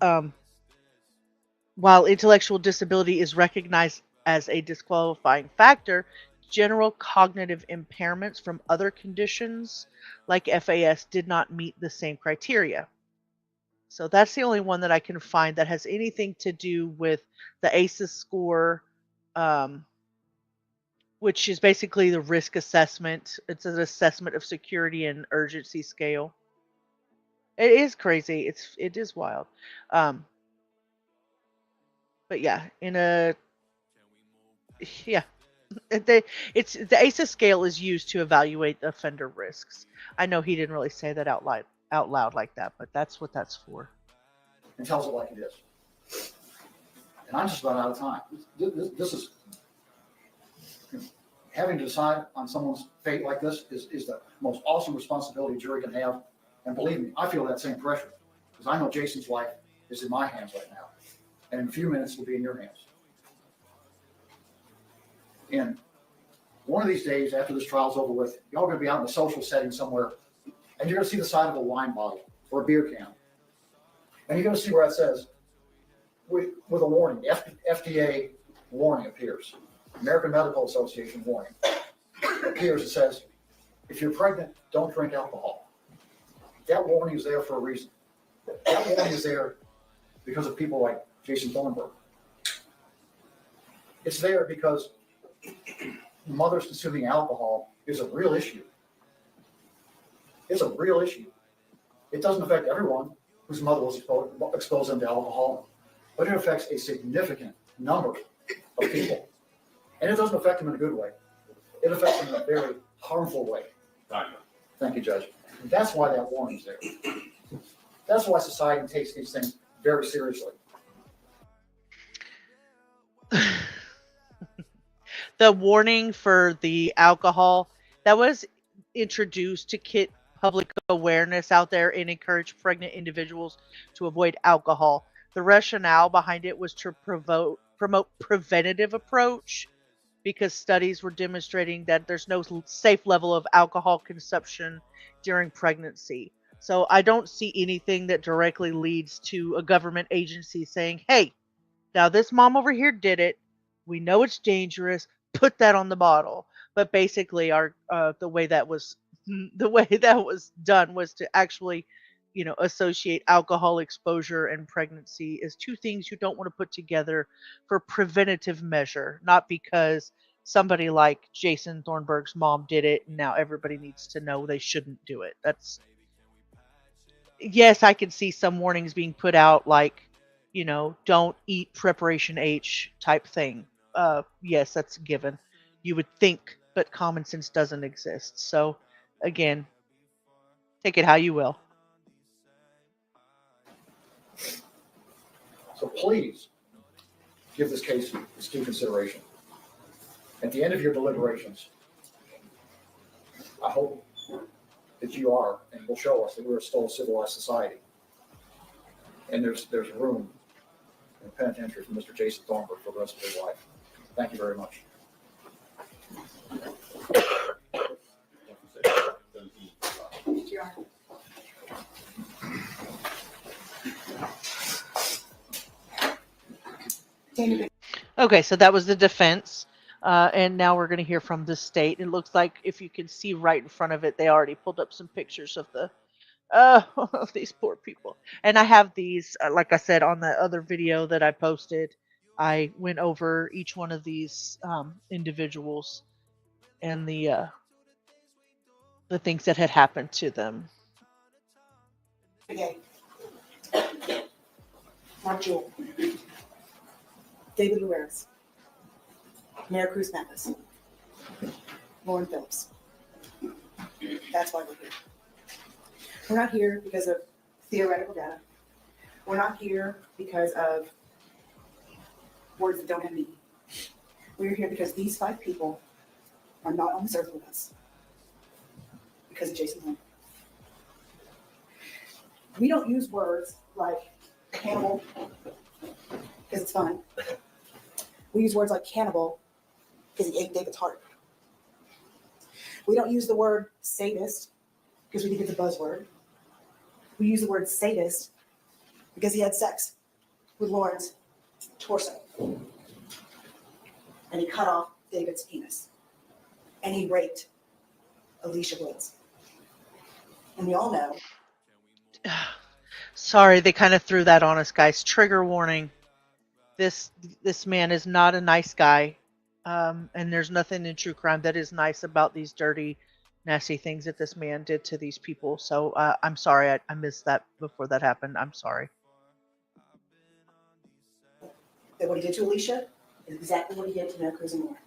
While intellectual disability is recognized as a disqualifying factor, general cognitive impairments from other conditions like FAS did not meet the same criteria. So that's the only one that I can find that has anything to do with the ACEs score, which is basically the risk assessment. It's an assessment of security and urgency scale. It is crazy. It is wild. But yeah, the ACEs scale is used to evaluate offender risks. I know he didn't really say that out loud like that, but that's what that's for. And tells it like it is. And I'm just about out of time. This is having to decide on someone's fate like this is the most awesome responsibility a jury can have. And believe me, I feel that same pressure because I know Jason's life is in my hands right now. And in a few minutes, it'll be in your hands. And one of these days, after this trial's over with, y'all going to be out in a social setting somewhere, and you're going to see the side of a wine bottle or a beer can. And you're going to see where it says, with a warning, FDA warning appears. American Medical Association warning appears. It says, if you're pregnant, don't drink alcohol. That warning is there for a reason. That warning is there because of people like Jason Thornburg. It's there because mothers consuming alcohol is a real issue. It's a real issue. It doesn't affect everyone whose mother was exposed them to alcohol, but it affects a significant number of people. And it doesn't affect them in a good way. It affects them in a very harmful way. Thank you, Judge. And that's why that warning is there. That's why society takes these things very seriously. The warning for the alcohol that was introduced to get public awareness out there and encourage pregnant individuals to avoid alcohol. The rationale behind it was to promote preventative approach because studies were demonstrating that there's no safe level of alcohol consumption during pregnancy. So I don't see anything that directly leads to a government agency saying, hey, now this mom over here did it. We know it's dangerous. Put that on the bottle. But basically, the way that was done was to actually, associate alcohol exposure and pregnancy as two things you don't want to put together for preventative measure, not because somebody like Jason Thornburg's mom did it and now everybody needs to know they shouldn't do it. Yes, I can see some warnings being put out like, don't eat preparation H type thing. Yes, that's a given. You would think, but common sense doesn't exist. So, again, take it how you will. So please give this case its due consideration. At the end of your deliberations, I hope that you are and will show us that we're still a civilized society. And there's room in the penitentiary for Mr. Jason Thornburg for the rest of his life. Thank you very much. Okay, so that was the defense. And now we're going to hear from the state. It looks like if you can see right in front of it, they already pulled up some pictures of Oh, these poor people. And I have these, like I said, on the other video that I posted. I went over each one of these individuals and the things that had happened to them. Okay. Mark Jewell, David Luares, Mayor Cruz Mathis, Lauren Phillips. That's why we're here. We're not here because of theoretical data. We're not here because of words that don't have meaning. We're here because these 5 people are not on this earth with us because of Jason Thornburg. We don't use words like cannibal because it's fun. We use words like cannibal because he ate David's heart. We don't use the word sadist because we think it's a buzzword. We use the word sadist because he had sex with Lauren's torso. And he cut off David's penis. And he raped Alicia Woods. And we all know. Sorry, they kind of threw that on us, guys. Trigger warning. This man is not a nice guy. And there's nothing in true crime that is nice about these dirty, nasty things that this man did to these people. So I'm sorry, I missed that before that happened. I'm sorry. That what he did to Alicia is exactly what he did to Mayor Cruz and Lauren.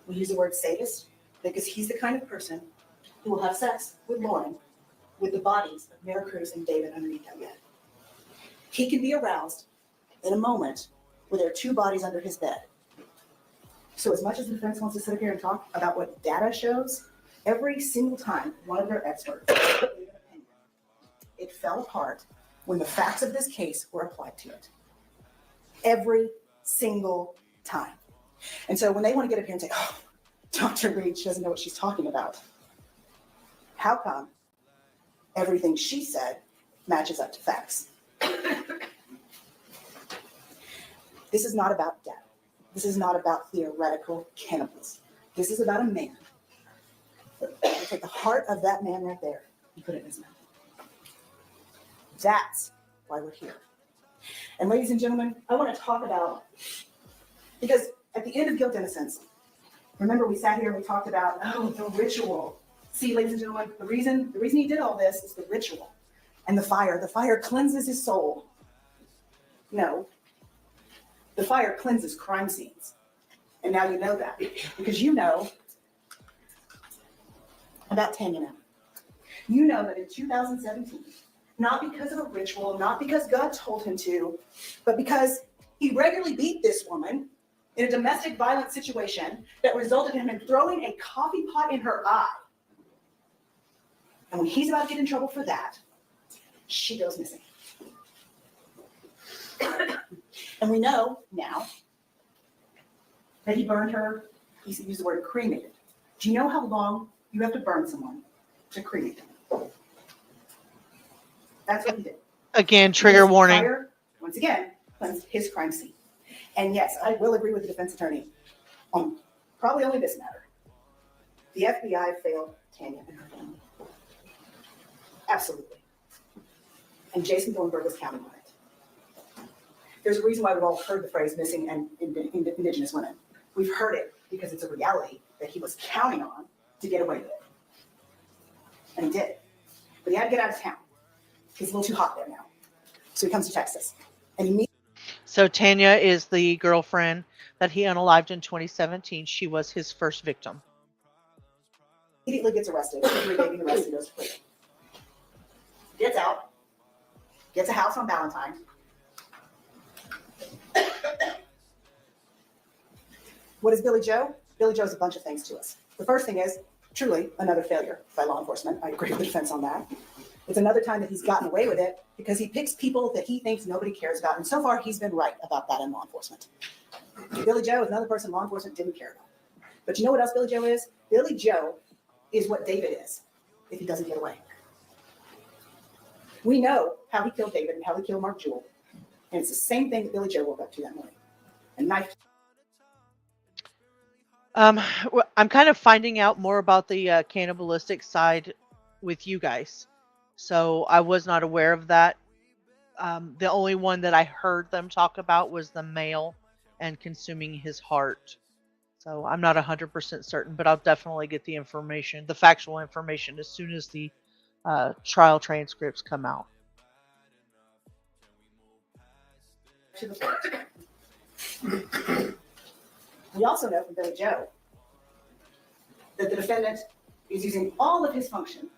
We use the word sadist because he's the kind of person who will have sex with Lauren with the bodies of Mayor Cruz and David underneath that bed. He can be aroused in a moment where there are 2 bodies under his bed. So as much as the defense wants to sit up here and talk about what data shows, every single time one of their experts gave an opinion, it fell apart when the facts of this case were applied to it. Every single time. And so when they want to get up here and say, oh, Dr. Reed, she doesn't know what she's talking about. How come everything she said matches up to facts? This is not about data. This is not about theoretical cannibals. This is about a man. You take the heart of that man right there and put it in his mouth. That's why we're here. And ladies and gentlemen, I want to talk about, because at the end of Guilt Innocence, remember we sat here and we talked about, the ritual. See, ladies and gentlemen, the reason he did all this is the ritual and the fire. The fire cleanses his soul. No, the fire cleanses crime scenes. And now you know that because you know about Tanya now. You know that in 2017, not because of a ritual, not because God told him to, but because he regularly beat this woman in a domestic violence situation that resulted in him throwing a coffee pot in her eye. And when he's about to get in trouble for that, she goes missing. And we know now that he burned her, he used the word cremated. Do you know how long you have to burn someone to cremate them? That's what he did. Again, trigger warning. Fire, once again, cleansed his crime scene. And yes, I will agree with the defense attorney on probably only this matter. The FBI failed Tanya and her family. Absolutely. And Jason Thornburg was counting on it. There's a reason why we've all heard the phrase missing and indigenous women. We've heard it because it's a reality that he was counting on to get away with it. And he did. But he had to get out of town. He's a little too hot there now. So he comes to Texas. And he meets. So Tanya is the girlfriend that he unalived in 2017. She was his first victim. Immediately gets arrested. Getting arrested, goes to prison. Gets out. Gets a house on Valentine's. What is Billy Joe? Billy Joe's a bunch of things to us. The first thing is, truly, another failure by law enforcement. I agree with the defense on that. It's another time that he's gotten away with it because he picks people that he thinks nobody cares about. And so far, he's been right about that in law enforcement. Billy Joe is another person law enforcement didn't care about. But you know what else Billy Joe is? Billy Joe is what David is if he doesn't get away. We know how he killed David and how he killed Mark Jewell. And it's the same thing that Billy Joe woke up to that morning. A knife. I'm kind of finding out more about the cannibalistic side with you guys. So I was not aware of that. The only one that I heard them talk about was the male and consuming his heart. So I'm not 100% certain, but I'll definitely get the information, the factual information, as soon as the trial transcripts come out. To the court. We also know from Billy Joe that the defendant is using all of his function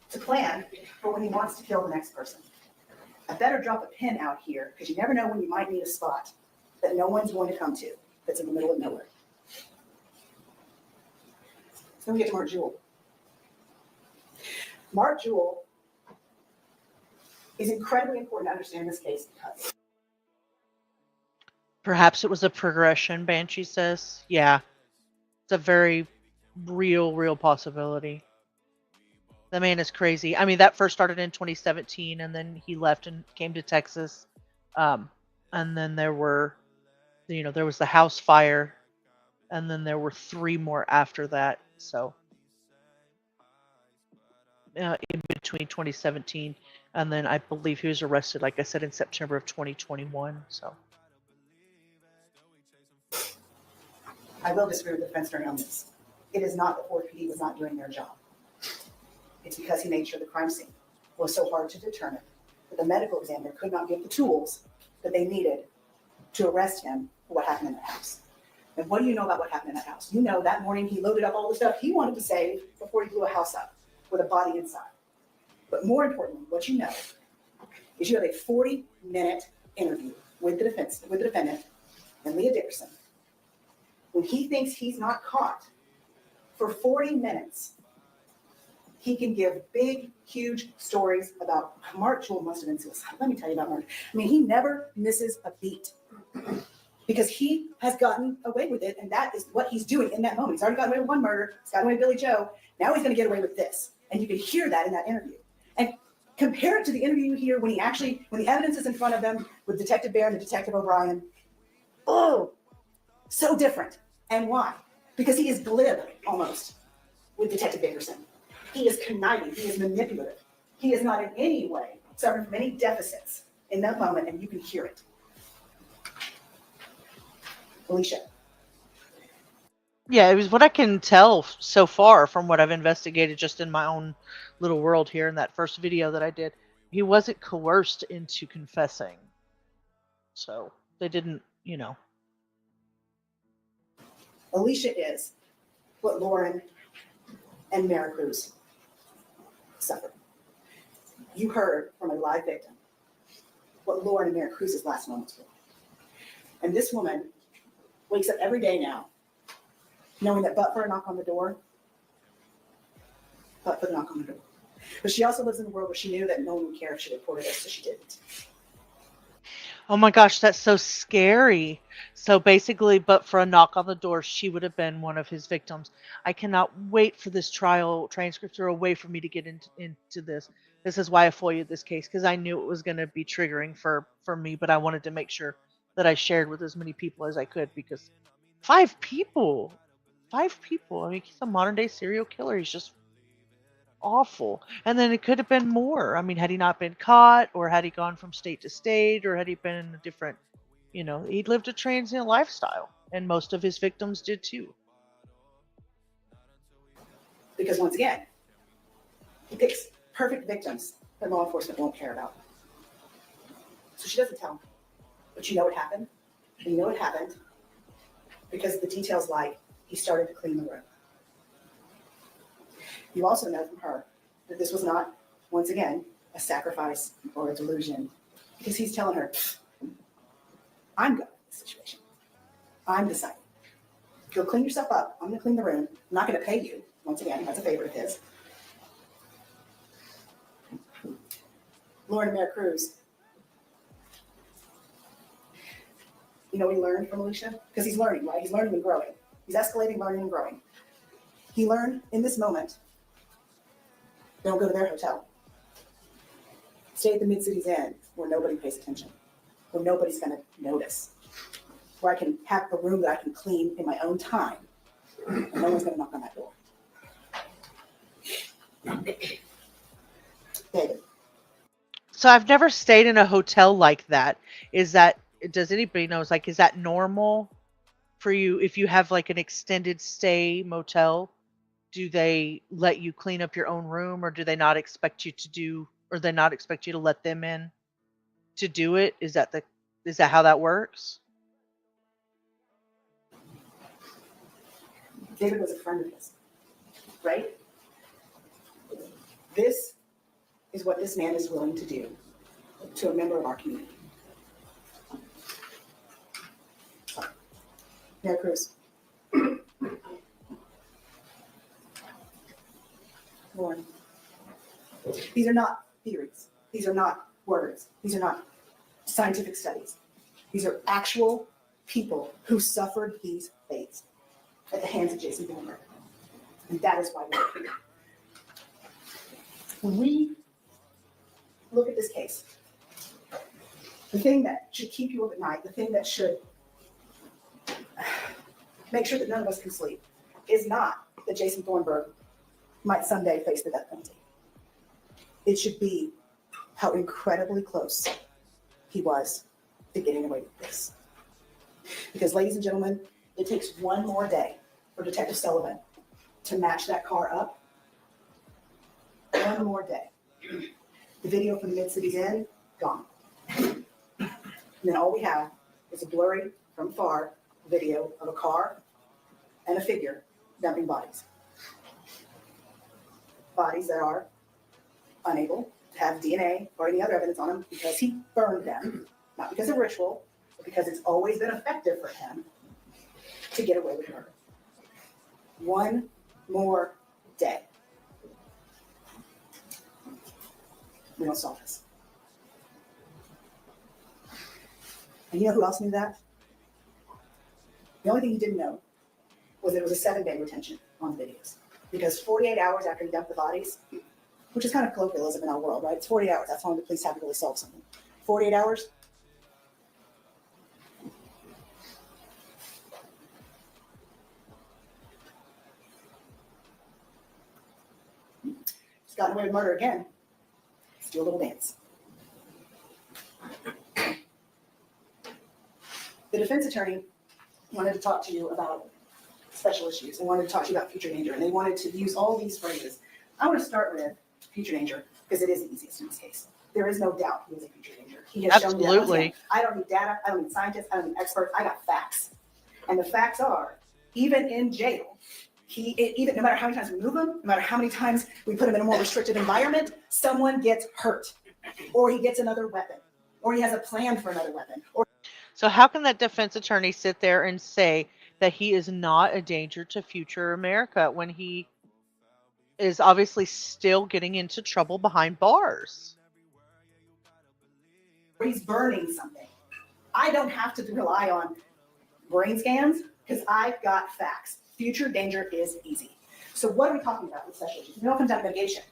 to plan for when he wants to kill the next person. I better drop a pin out here because you never know when you might need a spot that no one's going to come to that's in the middle of nowhere. So we get to Mark Jewell. Mark Jewell is incredibly important to understand this case because Perhaps it was a progression, Banshee says. Yeah, it's a very real possibility. The man is crazy. I mean, that first started in 2017, and then he left and came to Texas. And then there was the house fire, and then there were 3 more after that. So, in between 2017, and then I believe he was arrested, like I said, in September of 2021. So, I will disagree with the defense attorney on this. It is not that Ford PD was not doing their job. It's because he made sure the crime scene was so hard to determine that the medical examiner could not give the tools that they needed to arrest him for what happened in that house. And what do you know about what happened in that house? You know that morning he loaded up all the stuff he wanted to save before he blew a house up with a body inside. But more importantly, what you know is you have a 40-minute interview with the defendant and Leah Dickerson. When he thinks he's not caught, for 40 minutes, he can give big, huge stories about Mark Jewell must have been suicidal. Let me tell you about Mark. I mean, he never misses a beat because he has gotten away with it, and that is what he's doing in that moment. He's already gotten away with one murder. He's gotten away with Billy Joe. Now he's going to get away with this, and you can hear that in that interview. And compare it to the interview you hear when the evidence is in front of them with Detective Bear and Detective O'Brien. Oh, so different. And why? Because he is glib almost with Detective Dickerson. He is conniving. He is manipulative. He is not in any way suffering from any deficits in that moment, and you can hear it. Alicia. yeah, it was what I can tell so far from what I've investigated just in my own little world here in that first video that I did. He wasn't coerced into confessing. So they didn't, Alicia is what Lauren and Mara Cruz suffered. You heard from a live victim what Lauren and Mara Cruz's last moments were. And this woman wakes up every day now knowing that but for a knock on the door, but for the knock on the door. But she also lives in a world where she knew that no one would care if she reported it, so she didn't. Oh my gosh, that's so scary. So basically, but for a knock on the door, she would have been one of his victims. I cannot wait for this trial transcripts or a way for me to get into this. This is why I FOIA'd this case, because I knew it was going to be triggering for me, but I wanted to make sure that I shared with as many people as I could, because 5 people. 5 people. I mean, he's a modern day serial killer. He's just awful. And then it could have been more. I mean, had he not been caught, or had he gone from state to state, or had he been in a different, he'd lived a transient lifestyle, and most of his victims did too. Because once again, he picks perfect victims that law enforcement won't care about. So she doesn't tell him. But you know what happened? And you know what happened because of the details like he started to clean the room. You also know from her that this was not, once again, a sacrifice or a delusion, because he's telling her, I'm good at this situation. I'm deciding. Go clean yourself up. I'm going to clean the room. I'm not going to pay you. Once again, that's a favorite of his. Lauren and Mara Cruz. You know what he learned from Alicia? Because he's learning, right? He's learning and growing. He's escalating, learning, and growing. He learned in this moment, don't go to their hotel. Stay at the Mid-Cities Inn where nobody pays attention, where nobody's going to notice, where I can have a room that I can clean in my own time, and no one's going to knock on that door. David. So I've never stayed in a hotel like that. Does anybody knows, like, is that normal for you if you have like an extended stay motel? Do they let you clean up your own room, or do they not expect you to do, or they not expect you to let them in to do it? Is that how that works? David was a friend of his, right? This is what this man is willing to do to a member of our community. Mayor Cruz. Lauren. These are not theories. These are not words. These are not scientific studies. These are actual people who suffered these fates at the hands of Jason Thornburg. And that is why we're here. When we look at this case, the thing that should keep you up at night, the thing that should make sure that none of us can sleep, is not that Jason Thornburg might someday face the death penalty. It should be how incredibly close he was to getting away with this. Because, ladies and gentlemen, it takes one more day for Detective Sullivan to match that car up. One more day. The video from the Mid-City's Inn, gone. And then all we have is a blurry, from far, video of a car and a figure dumping bodies. Bodies that are unable to have DNA or any other evidence on them because he burned them, not because of ritual, but because it's always been effective for him to get away with murder. One more day. We don't solve this. And you know who else knew that? The only thing he didn't know was that it was a 7-day retention on the videos. Because 48 hours after he dumped the bodies, which is kind of colloquialism in our world, right? It's 48 hours. That's how long the police have to really solve something. 48 hours. He's gotten away with murder again. Let's do a little dance. The defense attorney wanted to talk to you about special issues and wanted to talk to you about future danger, and they wanted to use all these phrases. I want to start with future danger because it is the easiest in this case. There is no doubt he is a future danger. He has shown that. I don't need data. I don't need scientists. I don't need experts. I got facts. And the facts are, even in jail, even no matter how many times we move him, no matter how many times we put him in a more restricted environment, someone gets hurt, or he gets another weapon, or he has a plan for another weapon. So how can that defense attorney sit there and say that he is not a danger to future America when he is obviously still getting into trouble behind bars? He's burning something. I don't have to rely on brain scans because I've got facts. Future danger is easy. So what are we talking about with special issues? It all comes down to mitigation.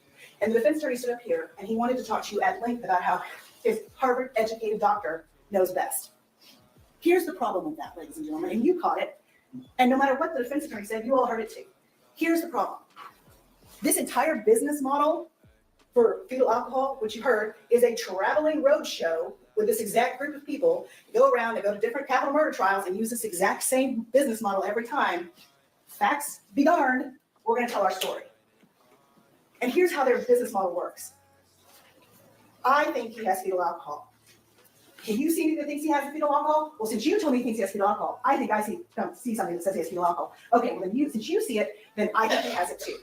And the defense attorney stood up here and he wanted to talk to you at length about how his Harvard-educated doctor knows best. Here's the problem with that, ladies and gentlemen, and you caught it. And no matter what the defense attorney said, you all heard it too. Here's the problem. This entire business model for fetal alcohol, which you heard, is a traveling roadshow with this exact group of people. They go around, they go to different capital murder trials and use this exact same business model every time. Facts be darned, we're going to tell our story. And here's how their business model works. I think he has fetal alcohol. Can you see anything that thinks he has fetal alcohol? Well, since you told me he thinks he has fetal alcohol, I think I see something that says he has fetal alcohol. Okay, well, then since you see it, then I think he has it too.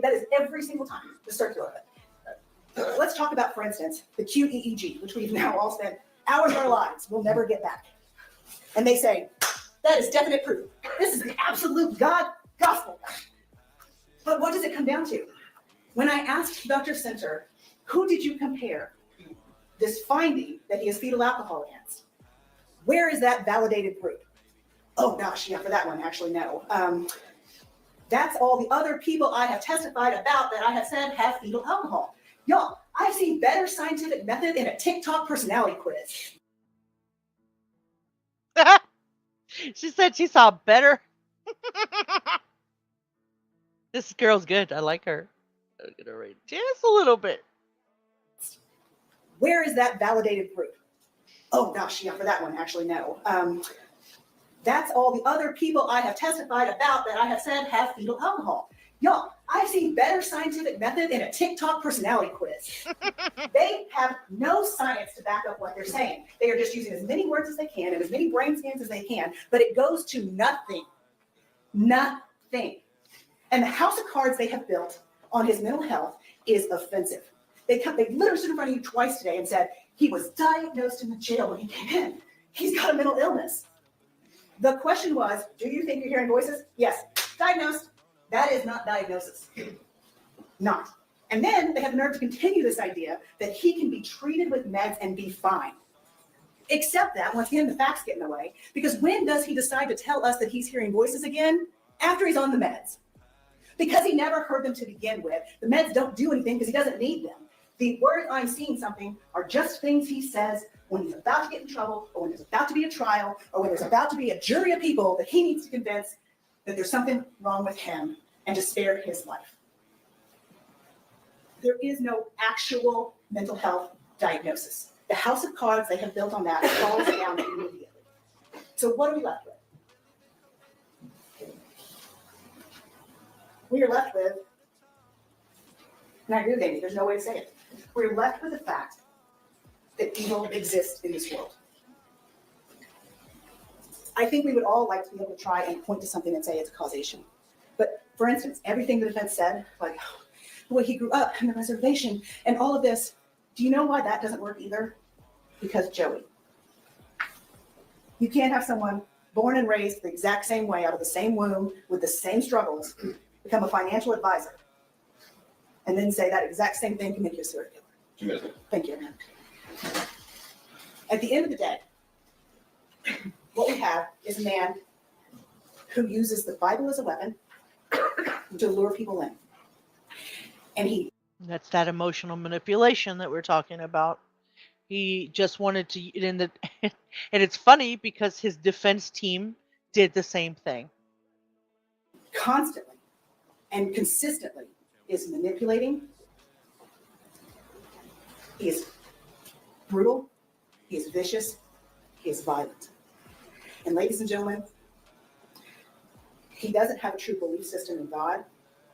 That is every single time, the circular of it. Let's talk about, for instance, the QEEG, which we've now all spent hours of our lives we'll never get back. And they say, that is definite proof. This is the absolute gospel. But what does it come down to? When I asked Dr. Center, who did you compare this finding that he has fetal alcohol against? Where is that validated proof? Oh gosh, yeah, for that one, actually, no. That's all the other people I have testified about that I have said have fetal alcohol. Y'all, I've seen better scientific method in a TikTok personality quiz. She said she saw better. This girl's good. I like her. I'm gonna rate just a little bit. Where is that validated proof? Oh gosh, yeah, for that one, actually, no. That's all the other people I have testified about that I have said have fetal alcohol. Y'all, I've seen better scientific method in a TikTok personality quiz. They have no science to back up what they're saying. They are just using as many words as they can and as many brain scans as they can, but it goes to nothing. Nothing. And the house of cards they have built on his mental health is offensive. They literally stood in front of you twice today and said, he was diagnosed in the jail when he came in. He's got a mental illness. The question was, do you think you're hearing voices? Yes. Diagnosed. That is not diagnosis. Not. And then they have the nerve to continue this idea that he can be treated with meds and be fine. Except that, once again, the facts get in the way. Because when does he decide to tell us that he's hearing voices again? After he's on the meds. Because he never heard them to begin with. The meds don't do anything because he doesn't need them. The words I'm seeing something are just things he says when he's about to get in trouble, or when there's about to be a trial, or when there's about to be a jury of people that he needs to convince that there's something wrong with him and to spare his life. There is no actual mental health diagnosis. The house of cards they have built on that falls down immediately. So what are we left with? We are left with, and I agree with Amy, there's no way to say it. We're left with the fact that evil exists in this world. I think we would all like to be able to try and point to something and say it's a causation. But for instance, everything the defense said, like the way he grew up and the reservation and all of this, do you know why that doesn't work either? Because Joey. You can't have someone born and raised the exact same way out of the same womb with the same struggles become a financial advisor and then say that exact same thing can make you a serial killer. Thank you. At the end of the day, what we have is a man who uses the Bible as a weapon to lure people in. And that's that emotional manipulation that we're talking about. He just wanted to, and it's funny because his defense team did the same thing. Constantly and consistently is manipulating. He is brutal. He is vicious. He is violent. And ladies and gentlemen, he doesn't have a true belief system in God,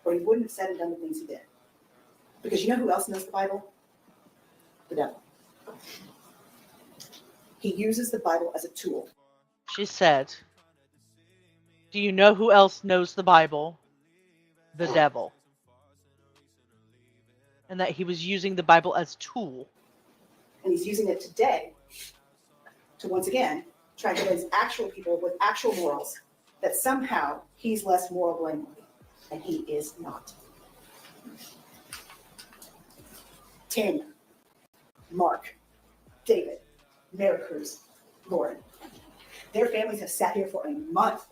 or he wouldn't have said and done the things he did. Because you know who else knows the Bible? The devil. He uses the Bible as a tool. She said, do you know who else knows the Bible? The devil. And that he was using the Bible as a tool. And he's using it today to once again try to convince actual people with actual morals that somehow he's less moral blameworthy. And he is not. Tanya, Mark, David, Mary Cruz, Lauren. Their families have sat here for a month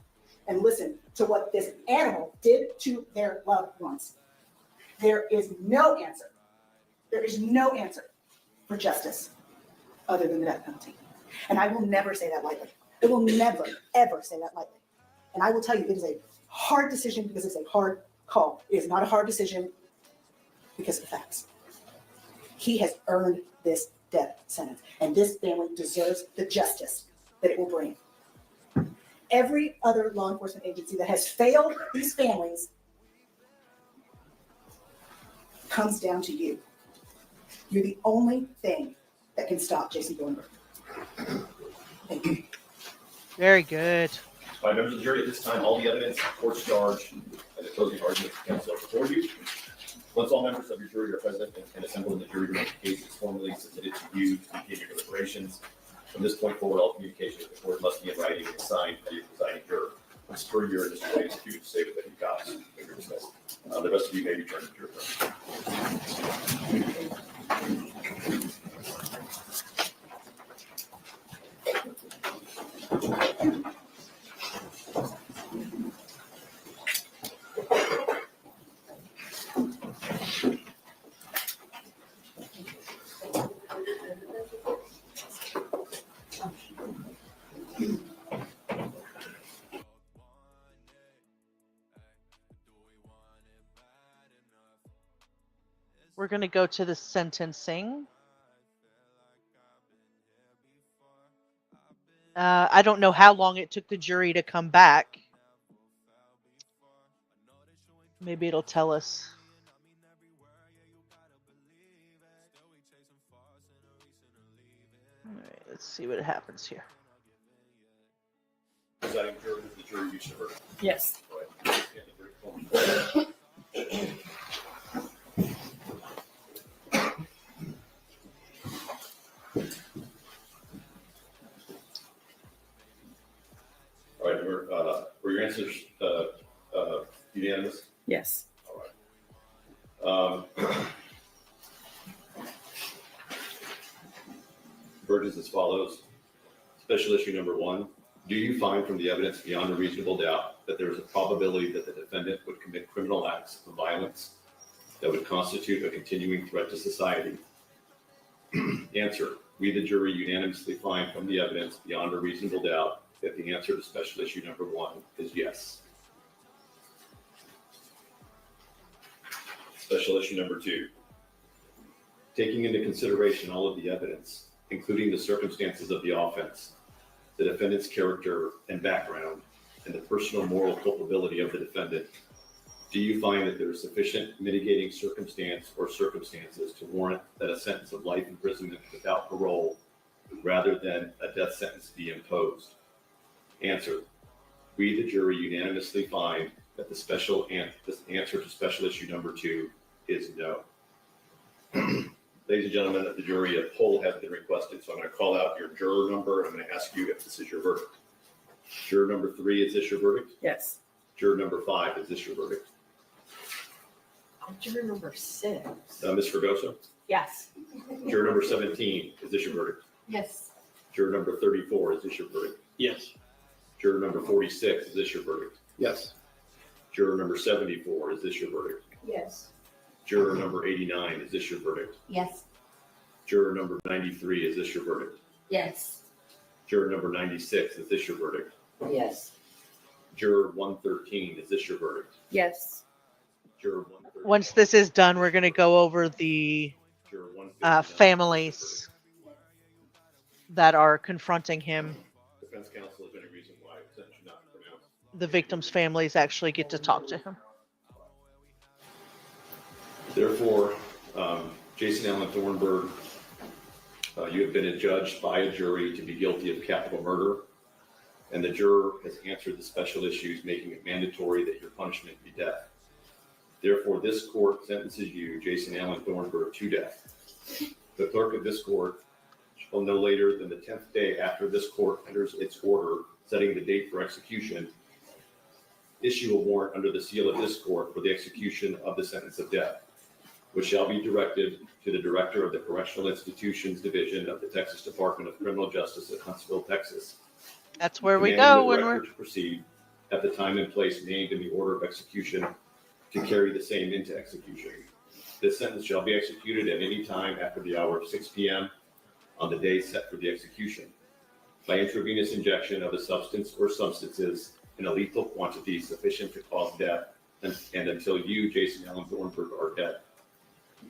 and listened to what this animal did to their loved ones. There is no answer. There is no answer for justice other than the death penalty. And I will never say that lightly. I will never, ever say that lightly. And I will tell you, it is a hard decision because it's a hard call. It is not a hard decision because of the facts. He has earned this death sentence, and this family deserves the justice that it will bring. Every other law enforcement agency that has failed these families comes down to you. You're the only thing that can stop Jason Thornburg. Thank you. Very good. By members of the jury, at this time, all the evidence, court's charge, and the closing arguments counsel are before you. Once all members of your jury are present and assembled in the jury room, the case is formally submitted to you to begin your deliberations. From this point forward, all communication with the court must be in writing and signed by your presiding juror. Per your initial ways to say that you got it. You're dismissed. The rest of you may return to your room. We're going to go to the sentencing. I don't know how long it took the jury to come back. Maybe it'll tell us. All right, let's see what happens here. Presiding jury, the jury reached a verdict. Yes. All right, were your answers unanimous? Yes. All right. Verdict is as follows. Special issue number 1. Do you find from the evidence beyond a reasonable doubt that there is a probability that the defendant would commit criminal acts of violence that would constitute a continuing threat to society? Answer. We, the jury, unanimously find from the evidence beyond a reasonable doubt that the answer to special issue number 1 is yes. Special issue number 2. Taking into consideration all of the evidence, including the circumstances of the offense, the defendant's character and background, and the personal moral culpability of the defendant, do you find that there is sufficient mitigating circumstance or circumstances to warrant that a sentence of life imprisonment without parole rather than a death sentence be imposed? Answer. We, the jury, unanimously find that the answer to special issue number 2 is no. Ladies and gentlemen of the jury, a poll has been requested, so I'm going to call out your juror number, and I'm going to ask you if this is your verdict. Juror number 3, is this your verdict? Yes. Juror number 5, is this your verdict? Juror number 6. Ms. Fregoso? Yes. Juror number 17, is this your verdict? Yes. Juror number 34, is this your verdict? Yes. Juror number 46, is this your verdict? Yes. Juror number 74, is this your verdict? Yes. Juror number 89, is this your verdict? Yes. Juror number 93, is this your verdict? Yes. Juror number 96, is this your verdict? Yes. Juror 113, is this your verdict? Yes. Juror 113. Once this is done, we're going to go over the Juror 159. families that are confronting him. Defense counsel, is there any reason why the sentence should not be pronounced? The victims' families actually get to talk to him. Therefore, Jason Allen Thornburg, you have been adjudged by a jury to be guilty of capital murder, and the juror has answered the special issues, making it mandatory that your punishment be death. Therefore, this court sentences you, Jason Allen Thornburg, to death. The clerk of this court shall no later than the 10th day after this court enters its order setting the date for execution, issue a warrant under the seal of this court for the execution of the sentence of death, which shall be directed to the Director of the Correctional Institutions Division of the Texas Department of Criminal Justice at Huntsville, Texas. That's where we Commanding go the when director we're. to proceed at the time and place named in the order of execution to carry the same into execution. This sentence shall be executed at any time after the hour of 6 p.m. on the day set for the execution by intravenous injection of a substance or substances in a lethal quantity sufficient to cause death and until you, Jason Allen Thornburg, are dead.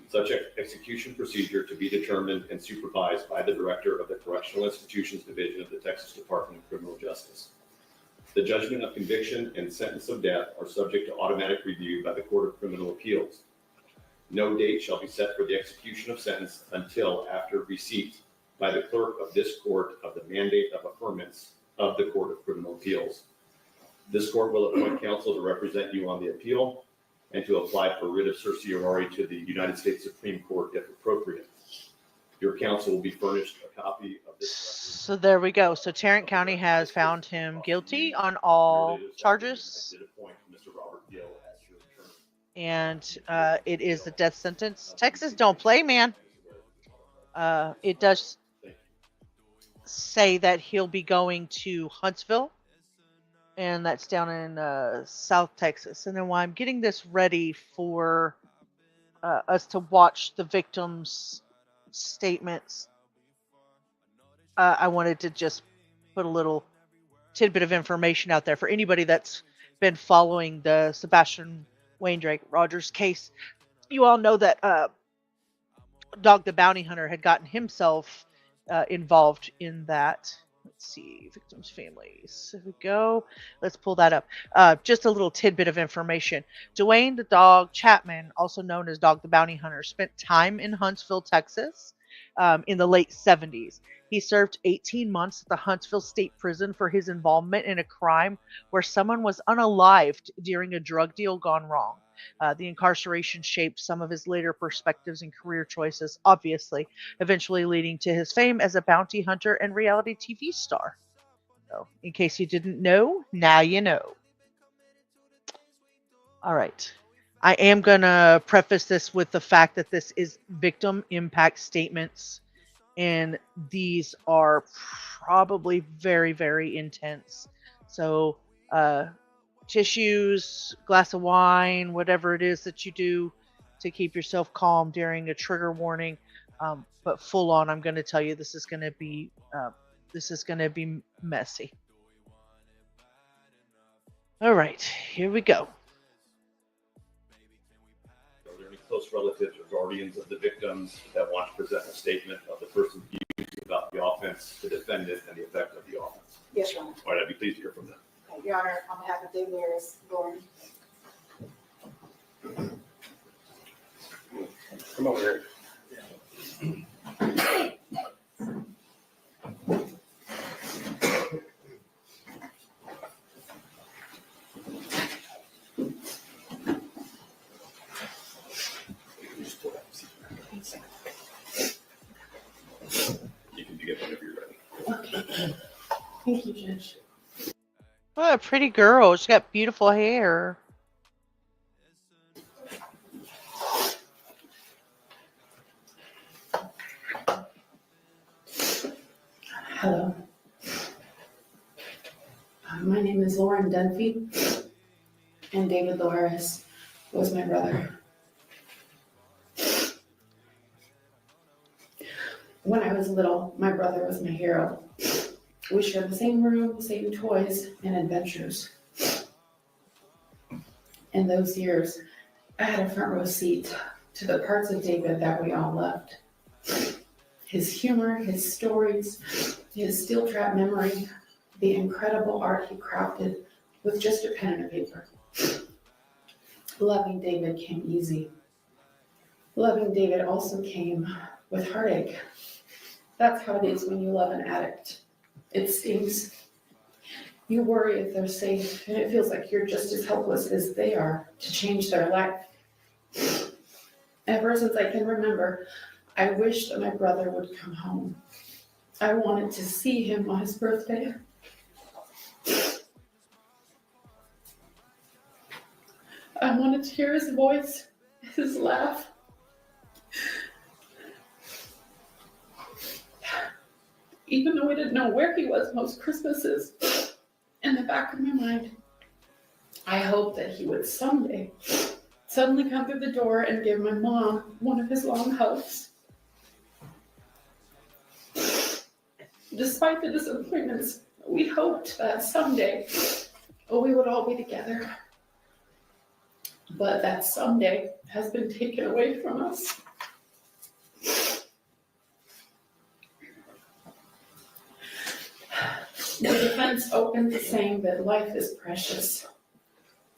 Such execution procedure to be determined and supervised by the Director of the Correctional Institutions Division of the Texas Department of Criminal Justice. The judgment of conviction and sentence of death are subject to automatic review by the Court of Criminal Appeals. No date shall be set for the execution of sentence until after receipt by the clerk of this court of the mandate of affirmance of the Court of Criminal Appeals. This court will appoint counsel to represent you on the appeal and to apply for writ of certiorari to the United States Supreme Court if appropriate. Your counsel will be furnished a copy of this record. So there we go. So Tarrant County has found him guilty on all charges, I did appoint Mr. Robert Gill as your attorney. and it is the death sentence. Texas don't play, man. It does say that he'll be going to Huntsville, and that's down in South Texas. And then while I'm getting this ready for us to watch the victims' statements, I wanted to just put a little tidbit of information out there for anybody that's been following the Sebastian Waindrake Rogers case. You all know that Dog the Bounty Hunter had gotten himself involved in that. Let's see, victims' families. Here we go. Let's pull that up. Just a little tidbit of information. Dwayne the Dog Chapman, also known as Dog the Bounty Hunter, spent time in Huntsville, Texas, in the late 70s. He served 18 months at the Huntsville State Prison for his involvement in a crime where someone was unalived during a drug deal gone wrong. The incarceration shaped some of his later perspectives and career choices, obviously, eventually leading to his fame as a bounty hunter and reality TV star. So, in case you didn't know, now you know. All right. I am going to preface this with the fact that this is victim impact statements, and these are probably very, very intense. So, tissues, glass of wine, whatever it is that you do to keep yourself calm during a trigger warning. But full on, I'm going to tell you this is going to be messy. All right, here we go. Are there any close relatives or guardians of the victims that want to present a statement of the person's views about the offense, the defendant, and the effect of the offense? Yes, Your Honor. All right, I'd be pleased to hear from them. Okay, Your Honor, on behalf of David Harris, Lauren. Come over here. You can begin whenever you're ready. Okay. Thank you, Judge. What a pretty girl. She's got beautiful hair. Hello. My name is Lauren Dunphy, and David Loris was my brother. When I was little, my brother was my hero. We shared the same room, the same toys, and adventures. In those years, I had a front row seat to the parts of David that we all loved. His humor, his stories, his steel trap memory, the incredible art he crafted with just a pen and a paper. Loving David came easy. Loving David also came with heartache. That's how it is when you love an addict. It stings. You worry if they're safe, and it feels like you're just as helpless as they are to change their life. Ever since I can remember, I wished that my brother would come home. I wanted to see him on his birthday. I wanted to hear his voice, his laugh. Even though I didn't know where he was most Christmases, in the back of my mind, I hoped that he would someday suddenly come through the door and give my mom one of his long hugs. Despite the disappointments, we hoped that someday we would all be together. But that someday has been taken away from us. The defense opened saying that life is precious.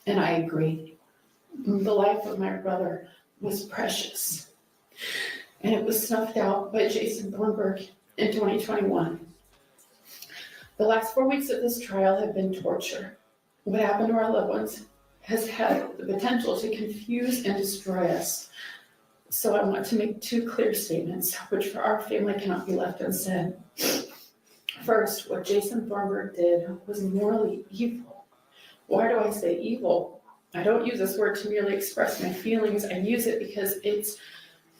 And I agree. The life of my brother was precious. And it was snuffed out by Jason Thornburg in 2021. The last 4 weeks of this trial have been torture. What happened to our loved ones has had the potential to confuse and destroy us. So I want to make two clear statements, which for our family cannot be left unsaid. First, what Jason Thornburg did was morally evil. Why do I say evil? I don't use this word to merely express my feelings. I use it because it's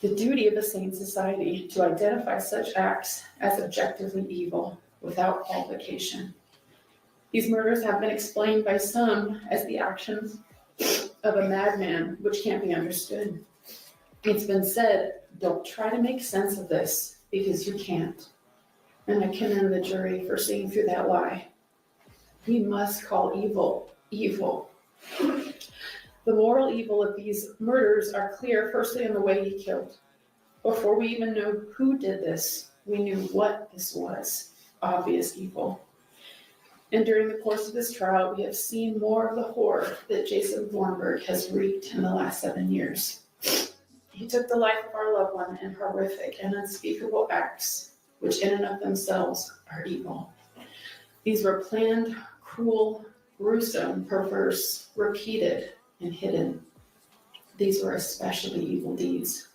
the duty of a sane society to identify such acts as objectively evil without qualification. These murders have been explained by some as the actions of a madman, which can't be understood. It's been said, don't try to make sense of this because you can't. And I commend the jury for seeing through that lie. We must call evil, evil. The moral evil of these murders are clear, firstly, in the way he killed. Before we even know who did this, we knew what this was. obvious evil. And during the course of this trial, we have seen more of the horror that Jason Thornburg has wreaked in the last 7 years. He took the life of our loved one in horrific and unspeakable acts, which in and of themselves are evil. These were planned, cruel, gruesome, perverse, repeated, and hidden. These were especially evil deeds.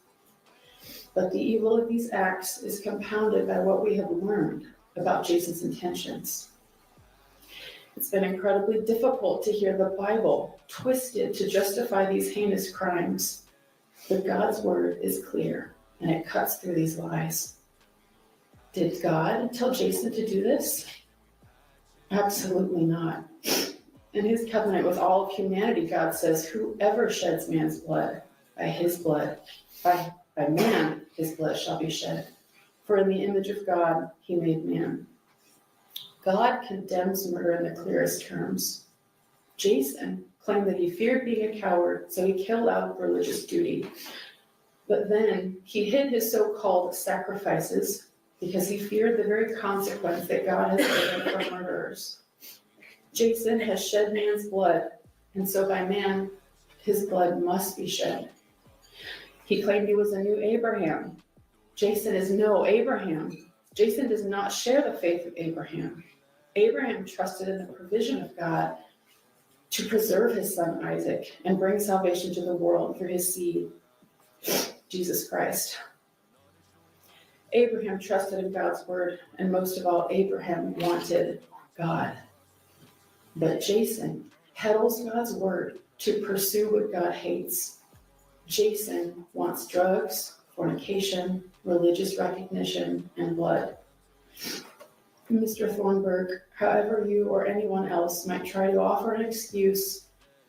But the evil of these acts is compounded by what we have learned about Jason's intentions. It's been incredibly difficult to hear the Bible twisted to justify these heinous crimes, but God's word is clear, and it cuts through these lies. Did God tell Jason to do this? Absolutely not. In his covenant with all of humanity, God says, whoever sheds man's blood, by man, his blood shall be shed. For in the image of God, he made man. God condemns murder in the clearest terms. Jason claimed that he feared being a coward, so he killed out of religious duty. But then he hid his so-called sacrifices because he feared the very consequence that God has given for murderers. Jason has shed man's blood, and so by man, his blood must be shed. He claimed he was a new Abraham. Jason is no Abraham. Jason does not share the faith of Abraham. Abraham trusted in the provision of God to preserve his son Isaac and bring salvation to the world through his seed, Jesus Christ. Abraham trusted in God's word, and most of all, Abraham wanted God. But Jason peddles God's word to pursue what God hates. Jason wants drugs, fornication, religious recognition, and blood. Mr. Thornburg, however you or anyone else might try to offer an excuse,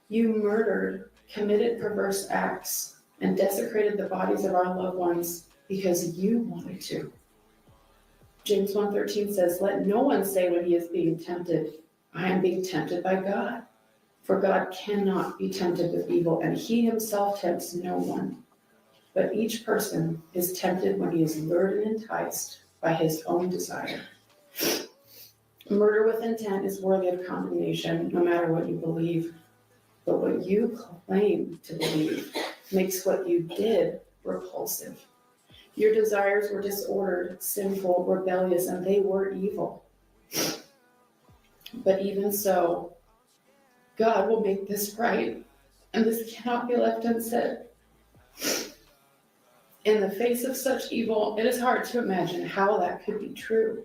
you murdered, committed perverse acts, and desecrated the bodies of our loved ones because you wanted to. James 1:13 says, let no one say when he is being tempted, I am being tempted by God. For God cannot be tempted with evil, and he himself tempts no one. But each person is tempted when he is lured and enticed by his own desire. Murder with intent is worthy of condemnation, no matter what you believe. But what you claim to believe makes what you did repulsive. Your desires were disordered, sinful, rebellious, and they were evil. But even so, God will make this right, and this cannot be left unsaid. In the face of such evil, it is hard to imagine how that could be true.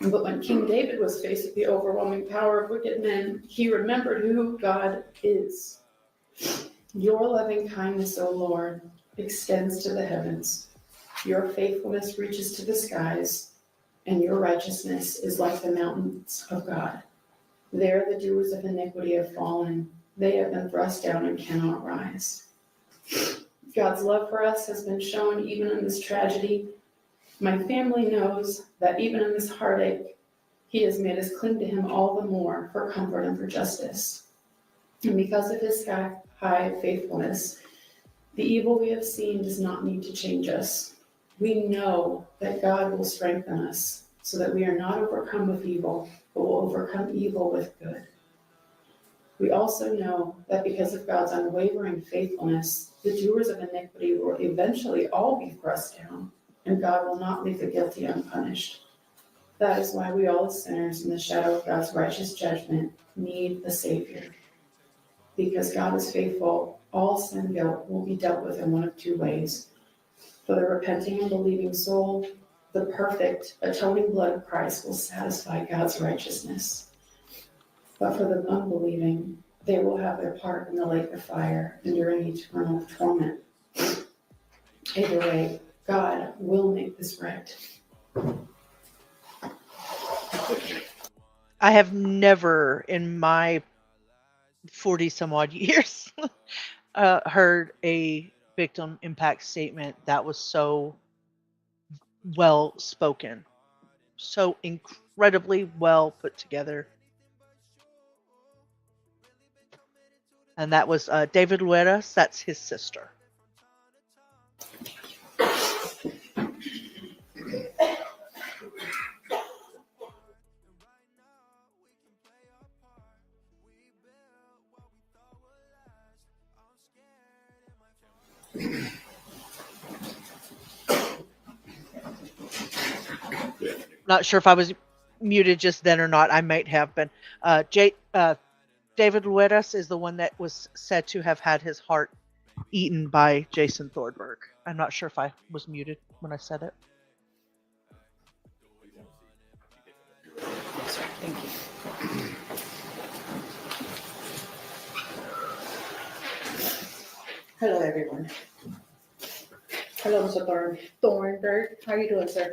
But when King David was faced with the overwhelming power of wicked men, he remembered who God is. Your loving kindness, O Lord, extends to the heavens. Your faithfulness reaches to the skies, and your righteousness is like the mountains of God. There the doers of iniquity have fallen. They have been thrust down and cannot rise. God's love for us has been shown even in this tragedy. My family knows that even in this heartache, he has made us cling to him all the more for comfort and for justice. And because of his high faithfulness, the evil we have seen does not need to change us. We know that God will strengthen us so that we are not overcome with evil, but will overcome evil with good. We also know that because of God's unwavering faithfulness, the doers of iniquity will eventually all be thrust down, and God will not leave the guilty unpunished. That is why we all as sinners in the shadow of God's righteous judgment need a Savior. Because God is faithful, all sin guilt will be dealt with in one of two ways. For the repenting and believing soul, the perfect atoning blood of Christ will satisfy God's righteousness. But for the unbelieving, they will have their part in the lake of fire, enduring eternal torment. Either way, God will make this right. I have never in my 40 some odd years heard a victim impact statement that was so well spoken, so incredibly well put together. And that was David Lueras. That's his sister. Not sure if I was muted just then or not. I might have been. David Lueras is the one that was said to have had his heart eaten by Jason Thornburg. I'm not sure if I was muted when I said it. Yes, sir. Thank you. Hello, everyone. Hello, Mr. Thornburg. How are you doing, sir?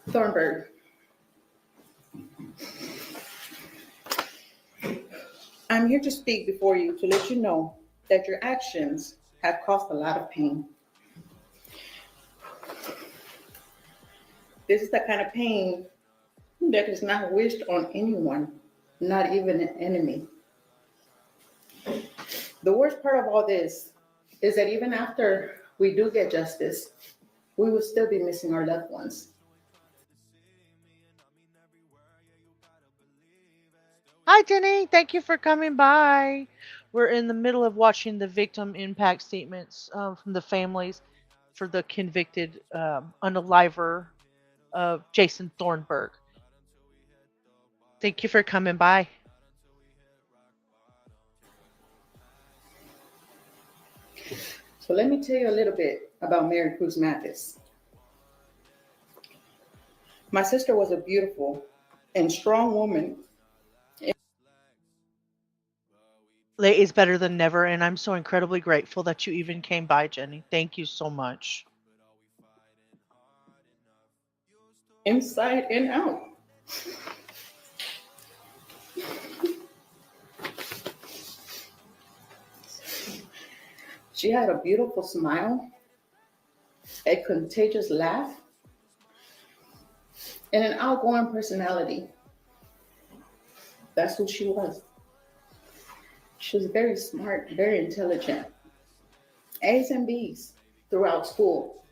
Thornburg. I'm here to speak before you to let you know that your actions have caused a lot of pain. This is the kind of pain that is not wished on anyone, not even an enemy. The worst part of all this is that even after we do get justice, we will still be missing our loved ones. Hi, Denny. Thank you for coming by. We're in the middle of watching the victim impact statements from the families for the convicted unaliver of Jason Thornburg. Thank you for coming by. So let me tell you a little bit about Mary Cruz Mathis. My sister was a beautiful and strong woman. Late is better than never, and I'm so incredibly grateful that you even came by, Jenny. Thank you so much. Inside and out. She had a beautiful smile, a contagious laugh, and an outgoing personality. That's who she was. She was very smart, very intelligent. A's and B's throughout school.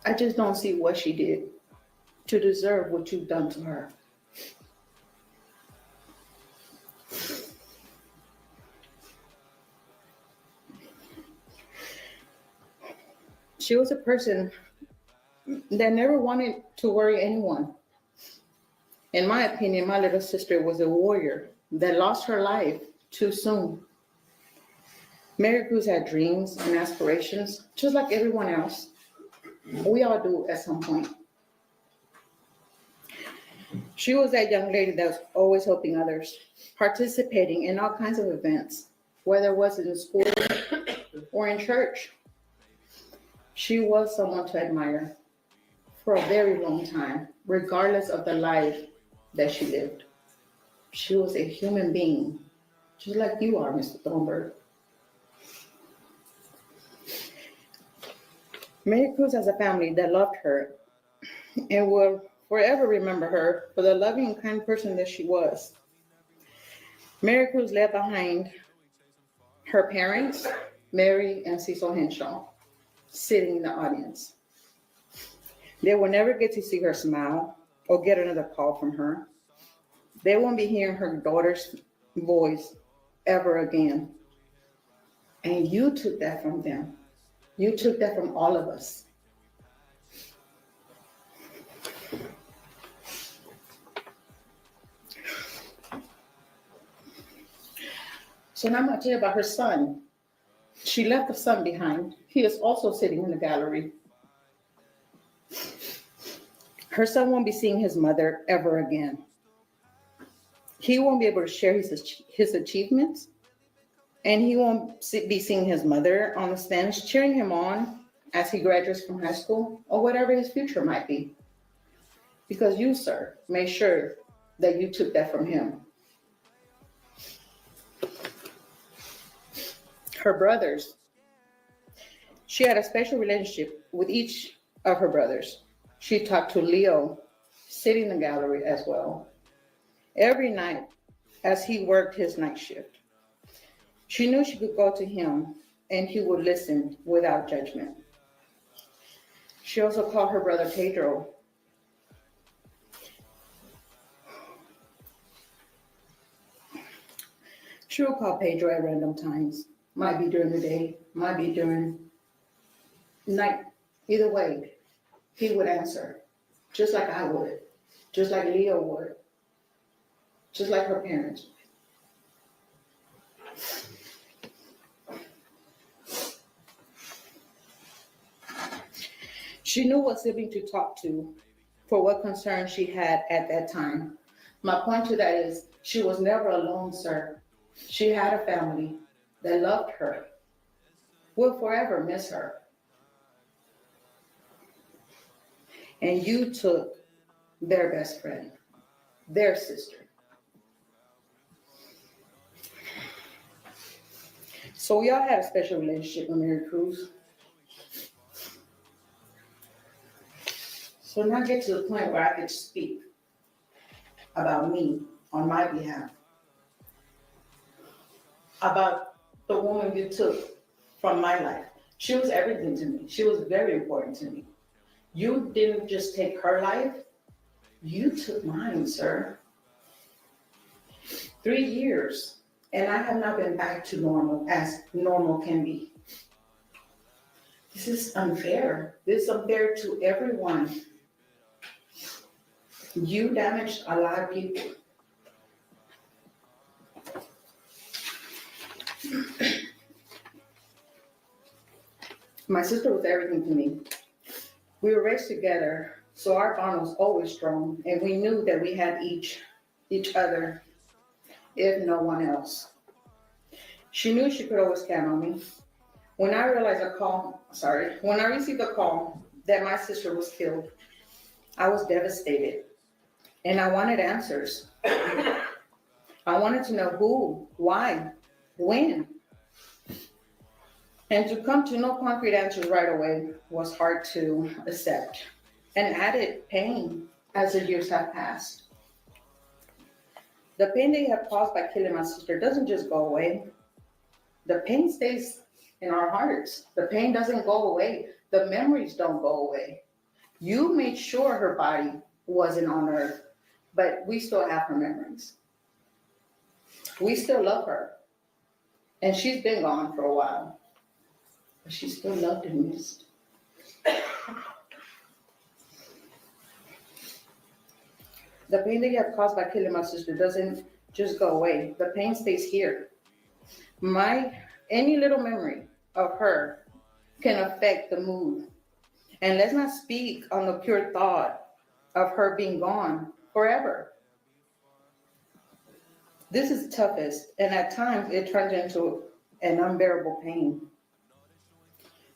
I just don't see what she did to deserve what you've done to her. She was a person that never wanted to worry anyone. In my opinion, my little sister was a warrior that lost her life too soon. Mary Cruz had dreams and aspirations, just like everyone else. We all do at some point. She was that young lady that was always helping others, participating in all kinds of events, whether it was in school or in church. She was someone to admire for a very long time, regardless of the life that she lived. She was a human being, just like you are, Mr. Thornburg. Mary Cruz has a family that loved her and will forever remember her for the loving and kind person that she was. Mary Cruz left behind her parents, Mary and Cecil Henshaw, sitting in the audience. They will never get to see her smile or get another call from her. They won't be hearing her daughter's voice ever again. And you took that from them. You took that from all of us. So now I'm going to tell you about her son. She left the son behind. He is also sitting in the gallery. Her son won't be seeing his mother ever again. He won't be able to share his achievements, and he won't be seeing his mother on the stands cheering him on as he graduates from high school or whatever his future might be. Because you, sir, made sure that you took that from him. Her brothers. She had a special relationship with each of her brothers. She talked to Leo, sitting in the gallery as well, every night as he worked his night shift. She knew she could go to him and he would listen without judgment. She also called her brother Pedro. She would call Pedro at random times might be during the day, might be during night. Either way, he would answer, just like I would, just like Leo would, just like her parents. She knew what sibling to talk to for what concerns she had at that time. My point to that is she was never alone, sir. She had a family that loved her, will forever miss her. And you took their best friend, their sister. So we all had a special relationship with Mary Cruz. So now get to the point where I could speak about me on my behalf, about the woman you took from my life. She was everything to me. She was very important to me. You didn't just take her life, you took mine, sir. 3 years, and I have not been back to normal as normal can be. This is unfair. This is unfair to everyone. You damaged a lot of people. My sister was everything to me. We were raised together, so our bond was always strong, and we knew that we had each other, if no one else. She knew she could always count on me. When I received a call that my sister was killed, I was devastated, and I wanted answers. I wanted to know who, why, when. And to come to no concrete answers right away was hard to accept, and added pain as the years have passed. The pain they have caused by killing my sister doesn't just go away. The pain stays in our hearts. The pain doesn't go away. The memories don't go away. You made sure her body wasn't on earth, but we still have her memories. We still love her. And she's been gone for a while, but she's still loved and missed. The pain that you have caused by killing my sister doesn't just go away. The pain stays here. Any little memory of her can affect the mood. And let's not speak on the pure thought of her being gone forever. This is toughest, and at times it turns into an unbearable pain.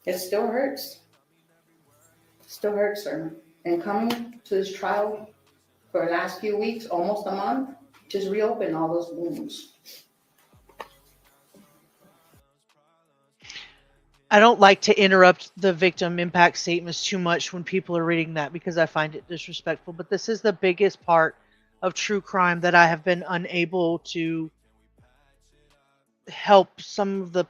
It still hurts. Still hurts her. And coming to this trial for the last few weeks, almost a month, just reopen all those wounds. I don't like to interrupt the victim impact statements too much when people are reading that because I find it disrespectful. But this is the biggest part of true crime that I have been unable to help some of the.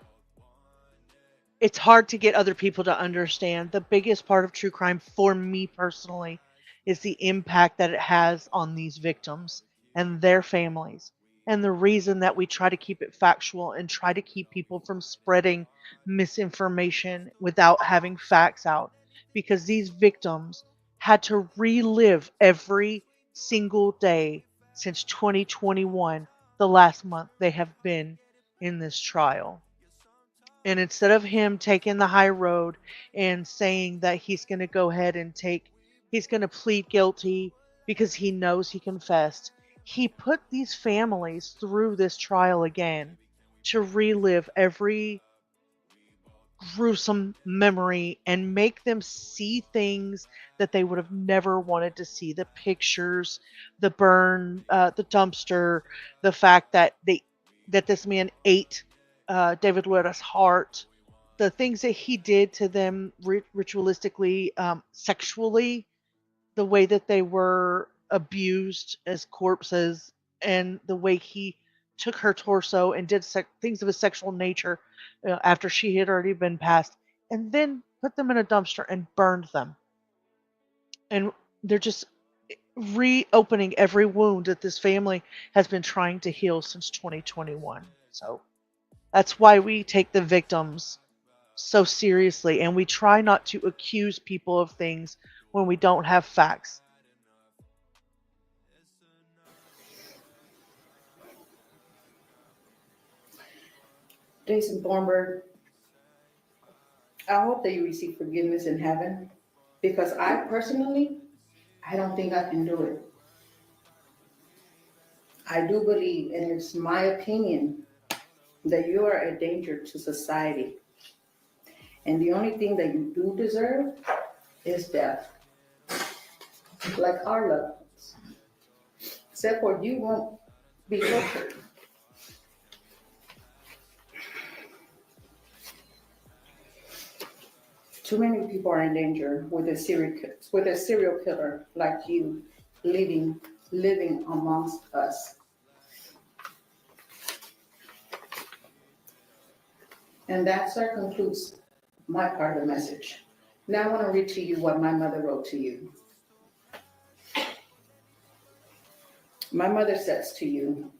It's hard to get other people to understand. The biggest part of true crime for me personally is the impact that it has on these victims and their families. And the reason that we try to keep it factual and try to keep people from spreading misinformation without having facts out. Because these victims had to relive every single day since 2021, the last month they have been in this trial. And instead of him taking the high road and saying that he's going to go ahead and he's going to plead guilty because he knows he confessed, he put these families through this trial again to relive every gruesome memory and make them see things that they would have never wanted to see. The pictures, the burn, the dumpster, the fact that this man ate David Luera's heart, the things that he did to them ritualistically, sexually, the way that they were abused as corpses, and the way he took her torso and did things of a sexual nature after she had already been passed, and then put them in a dumpster and burned them. And they're just reopening every wound that this family has been trying to heal since 2021. So That's why we take the victims so seriously and we try not to accuse people of things when we don't have facts. Jason Thornburg, I hope that you receive forgiveness in heaven because I personally, I don't think I can do it. I do believe, and it's my opinion, that you are a danger to society. And the only thing that you do deserve is death, like our loved ones. Except for you won't be tortured. Too many people are in danger with a serial killer like you living amongst us. And that, sir, concludes my part of the message. Now I want to read to you what my mother wrote to you. My mother says to you,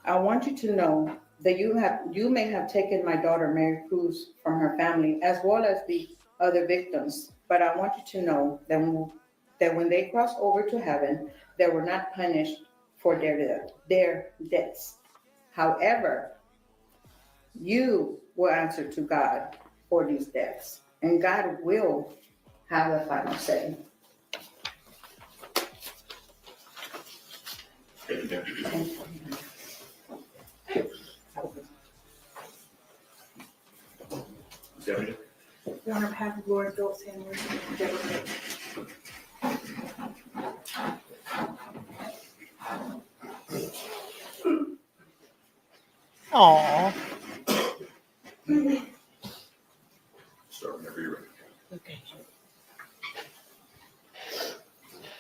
I want you to know that you may have taken my daughter Mary Cruz from her family as well as the other victims, but I want you to know that when they cross over to heaven, they were not punished for their deaths. However, you will answer to God for these deaths, and God will have the final say. Your Honor, have the Lord Adults and Aww. Start whenever you're ready. Okay.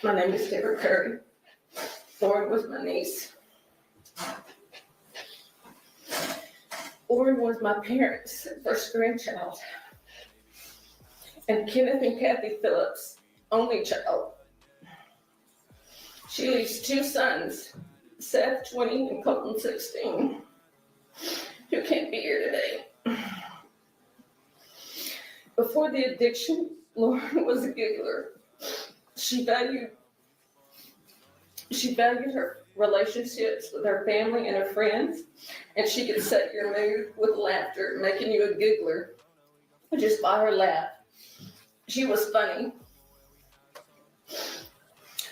My name is Deborah Curry. Lauren was my niece. Lauren was my parents' first grandchild. And Kenneth and Kathy Phillips' only child. She leaves two sons, Seth, 20, and Colton, 16, who can't be here today. Before the addiction, Lauren was a giggler. She valued her relationships with her family and her friends, and she could set your mood with laughter, making you a giggler just by her laugh. She was funny.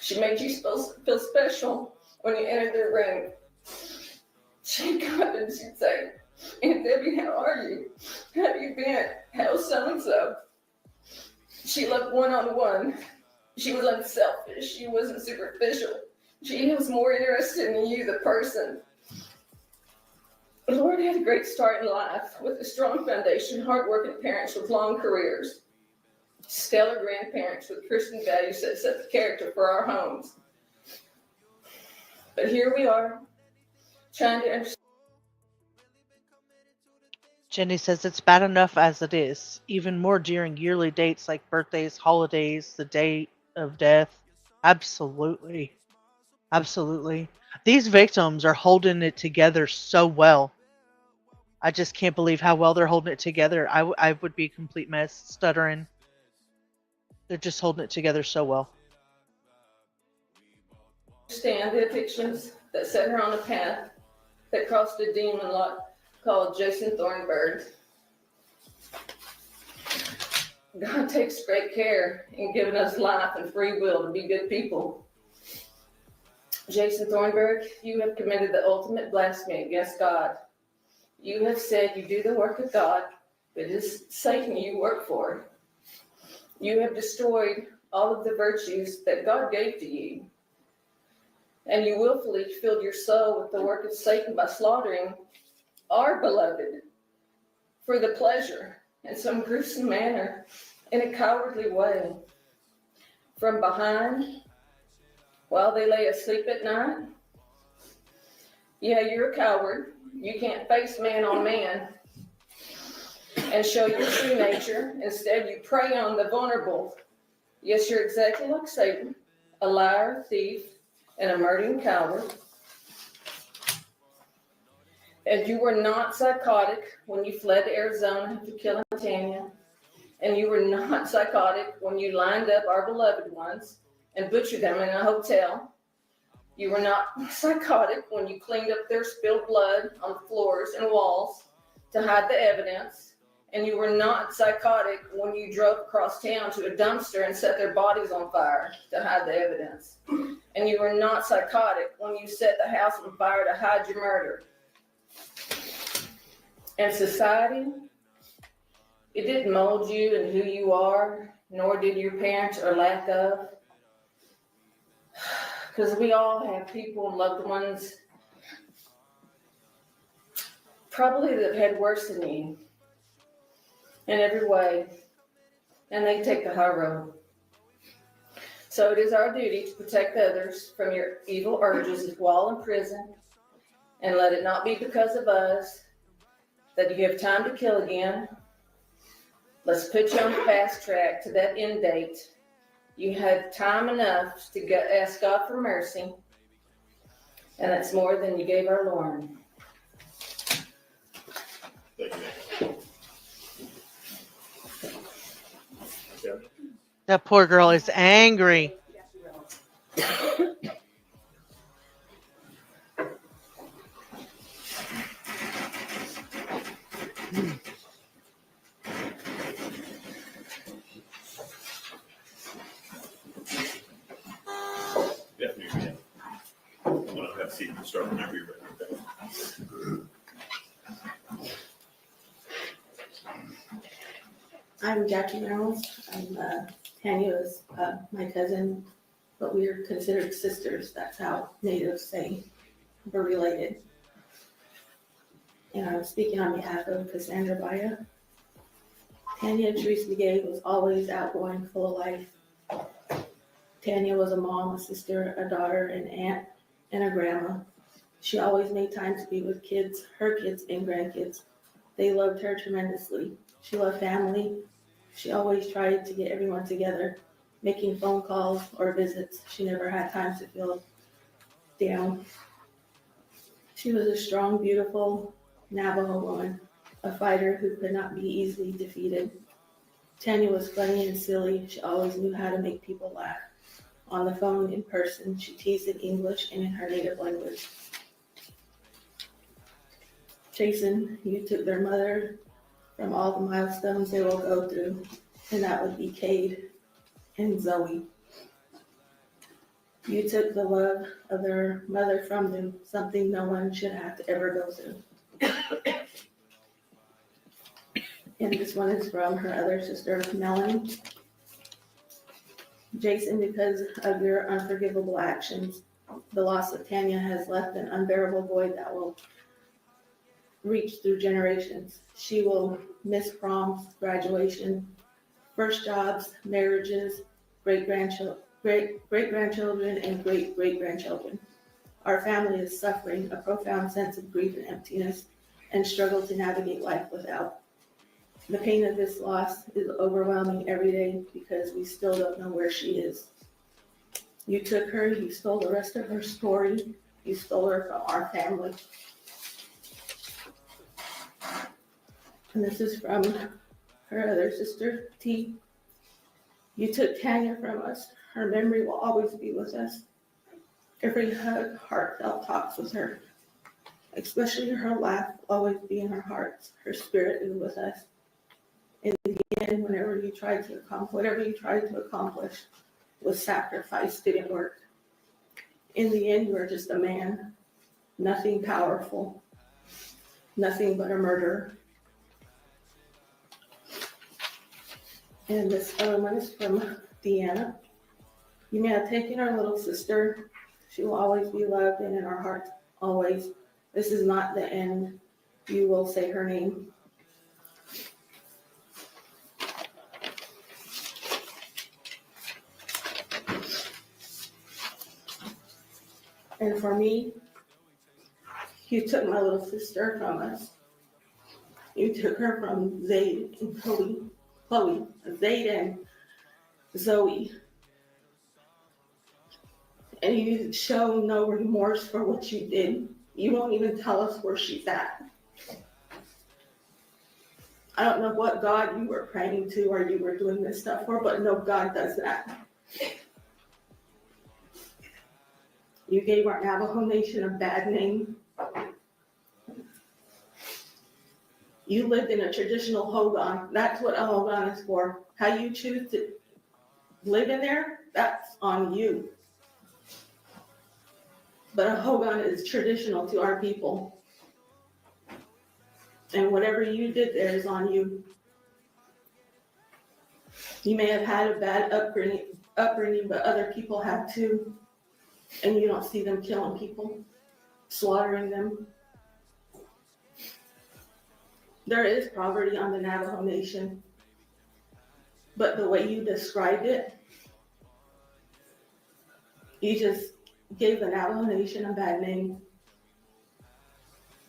She made you feel special when you entered the room. She'd come up and she'd say, Aunt Debbie, how are you? How have you been? How's so-and-so? She loved one-on-one. She was unselfish. She wasn't superficial. She was more interested in you, the person. Lauren had a great start in life with a strong foundation, hardworking parents with long careers, stellar grandparents with Christian values that set the character for our homes. But here we are, trying to understand. Jenny says it's bad enough as it is, even more during yearly dates like birthdays, holidays, the date of death. Absolutely. Absolutely. These victims are holding it together so well. I just can't believe how well they're holding it together. I would be a complete mess, stuttering. They're just holding it together so well. Understand the addictions that set her on a path that crossed a demon lot called Jason Thornburg. God takes great care in giving us life and free will to be good people. Jason Thornburg, you have committed the ultimate blasphemy against God. You have said you do the work of God, but it is Satan you work for. You have destroyed all of the virtues that God gave to you. And you willfully filled your soul with the work of Satan by slaughtering our beloved for the pleasure in some gruesome manner, in a cowardly way. From behind, while they lay asleep at night. Yeah, you're a coward. You can't face man on man and show your true nature. Instead, you prey on the vulnerable. Yes, you're exactly like Satan, a liar, thief, and a murdering coward. And you were not psychotic when you fled to Arizona after killing Tanya. And you were not psychotic when you lined up our beloved ones and butchered them in a hotel. You were not psychotic when you cleaned up their spilled blood on the floors and walls to hide the evidence. And you were not psychotic when you drove across town to a dumpster and set their bodies on fire to hide the evidence. And you were not psychotic when you set the house on fire to hide your murder. And society, it didn't mold you and who you are, nor did your parents or lack of. Because we all have people and loved ones probably that have had worse than you in every way, and they take the high road. So it is our duty to protect others from your evil urges while in prison, and let it not be because of us that you have time to kill again. Let's put you on the fast track to that end date. You had time enough to ask God for mercy, and that's more than you gave our Lord. Thank you. That poor girl is angry. Definitely. I'm gonna have to see you start whenever you're ready. Okay? I'm Jackie Reynolds. Tanya's my cousin, but we are considered sisters. That's how natives say we're related. And I'm speaking on behalf of Cassandra Baya. Tanya Teresa Gay was always outgoing, full of life. Tanya was a mom, a sister, a daughter, an aunt, and a grandma. She always made time to be with kids, her kids and grandkids. They loved her tremendously. She loved family. She always tried to get everyone together, making phone calls or visits. She never had time to feel down. She was a strong, beautiful Navajo woman, a fighter who could not be easily defeated. Tanya was funny and silly. She always knew how to make people laugh. On the phone, in person, she teased in English and in her native language. Jason, you took their mother from all the milestones they will go through, and that would be Cade and Zoe. You took the love of their mother from them, something no one should have to ever go through. And this one is from her other sister, Melanie. Jason, because of your unforgivable actions, the loss of Tanya has left an unbearable void that will reach through generations. She will miss proms, graduation, first jobs, marriages, great-grandchildren, and great-great-grandchildren. Our family is suffering a profound sense of grief and emptiness and struggle to navigate life without. The pain of this loss is overwhelming every day because we still don't know where she is. You took her, you stole the rest of her story, you stole her from our family. And this is from her other sister, T. You took Tanya from us. Her memory will always be with us. Every hug, heartfelt talks with her. Especially her laugh will always be in our hearts. Her spirit is with us. In the end, whatever you tried to accomplish with sacrifice didn't work. In the end, you were just a man, nothing powerful, nothing but a murderer. And this other one is from Deanna. You may have taken our little sister. She will always be loved and in our hearts, always. This is not the end. You will say her name. And for me, you took my little sister from us. You took her from Zayd and Chloe, Zayd and Zoe. And you show no remorse for what you did. You won't even tell us where she's at. I don't know what God you were praying to or you were doing this stuff for, but no, God does that. You gave our Navajo Nation a bad name. You lived in a traditional hogan. That's what a hogan is for. How you choose to live in there, that's on you. But a hogan is traditional to our people. And whatever you did there is on you. You may have had a bad upbringing, but other people have too. And you don't see them killing people, slaughtering them. There is poverty on the Navajo Nation. But the way you described it, you just gave the Navajo Nation a bad name.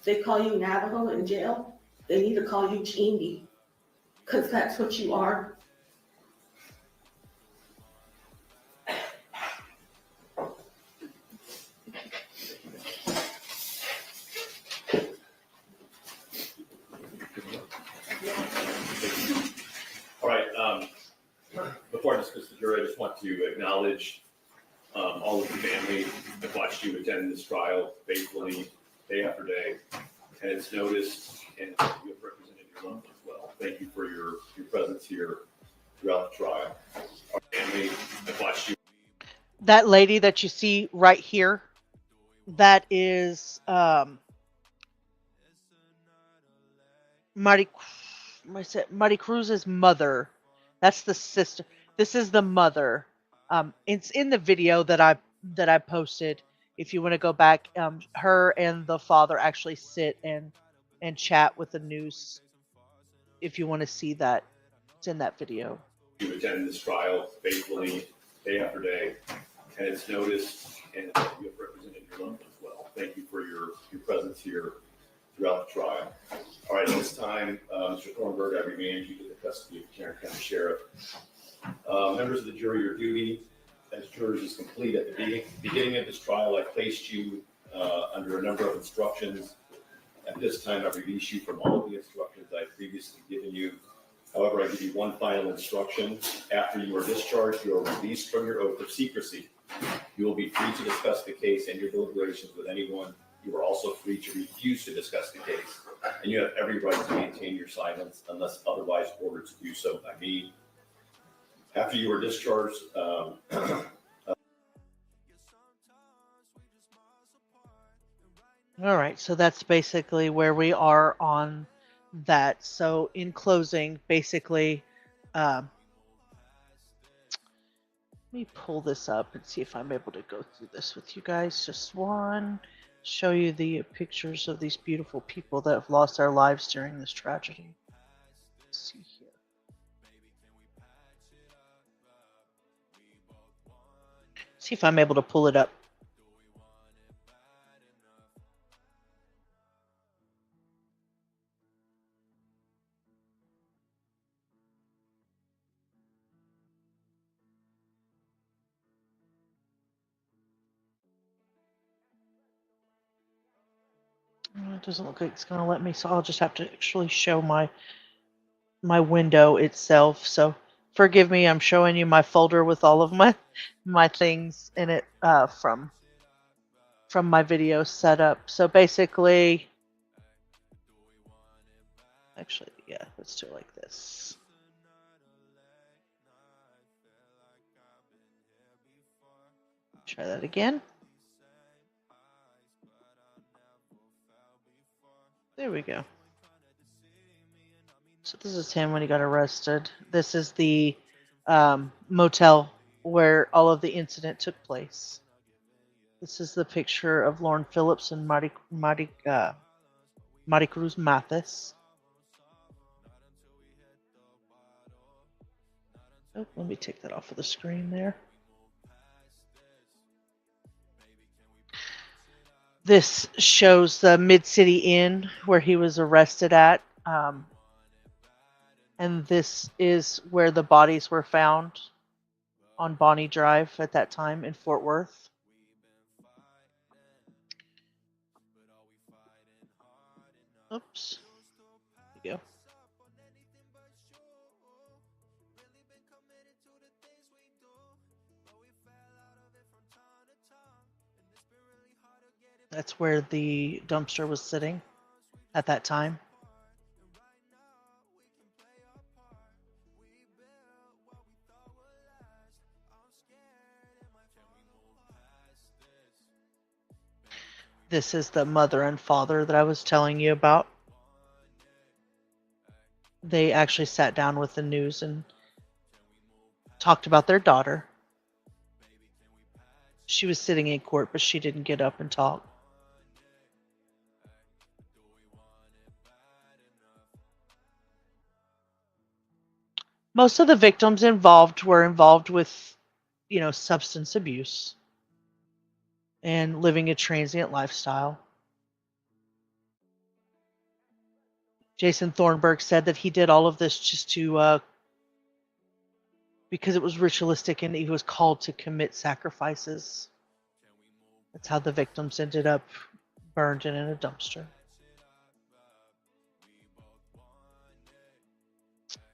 They call you Navajo in jail, they need to call you Chindi, because that's what you are. All right, before I discuss the jury, I just want to acknowledge all of the family that watched you attend this trial faithfully, day after day, and it's noticed, and you have represented your loved ones well. Thank you for your presence here throughout the trial. Our family that watched you. That lady that you see right here, that is Marty Cruz's mother. That's the sister. This is the mother. It's in the video that I posted. If you want to go back, her and the father actually sit and chat with the news. If you want to see that, it's in that video. You attend this trial faithfully, day after day, and it's noticed, and you have represented your loved ones well. Thank you for your presence here throughout the trial. All right, at this time, Mr. Thornburg, I remand you to the custody of the Tarrant County Sheriff. Members of the jury, your duty as jurors is complete. At the beginning of this trial, I placed you under a number of instructions. At this time, I release you from all of the instructions I've previously given you. However, I give you one final instruction. After you are discharged, you are released from your oath of secrecy. You will be free to discuss the case and your deliberations with anyone. You are also free to refuse to discuss the case, and you have every right to maintain your silence unless otherwise ordered to do so by me. After you are discharged, All right, so that's basically where we are on that. So in closing, basically, let me pull this up and see if I'm able to go through this with you guys. Just one, show you the pictures of these beautiful people that have lost their lives during this tragedy. Let's see here. See if I'm able to pull it up. It doesn't look like it's going to let me, so I'll just have to actually show my window itself. So forgive me, I'm showing you my folder with all of my things in it from my video setup. So basically, actually, yeah, let's do it like this. Try that again. There we go. So this is him when he got arrested. This is the motel where all of the incident took place. This is the picture of Lauren Phillips and Marty Cruz Mathis. Oh, let me take that off of the screen there. This shows the Mid-City Inn where he was arrested at. And this is where the bodies were found on Bonnie Drive at that time in Fort Worth. Oops. There we go. That's where the dumpster was sitting at that time. This is the mother and father that I was telling you about. They actually sat down with the news and talked about their daughter. She was sitting in court, but she didn't get up and talk. Most of the victims involved were involved with, substance abuse and living a transient lifestyle. Jason Thornburg said that he did all of this just to because it was ritualistic and he was called to commit sacrifices. That's how the victims ended up burned in a dumpster.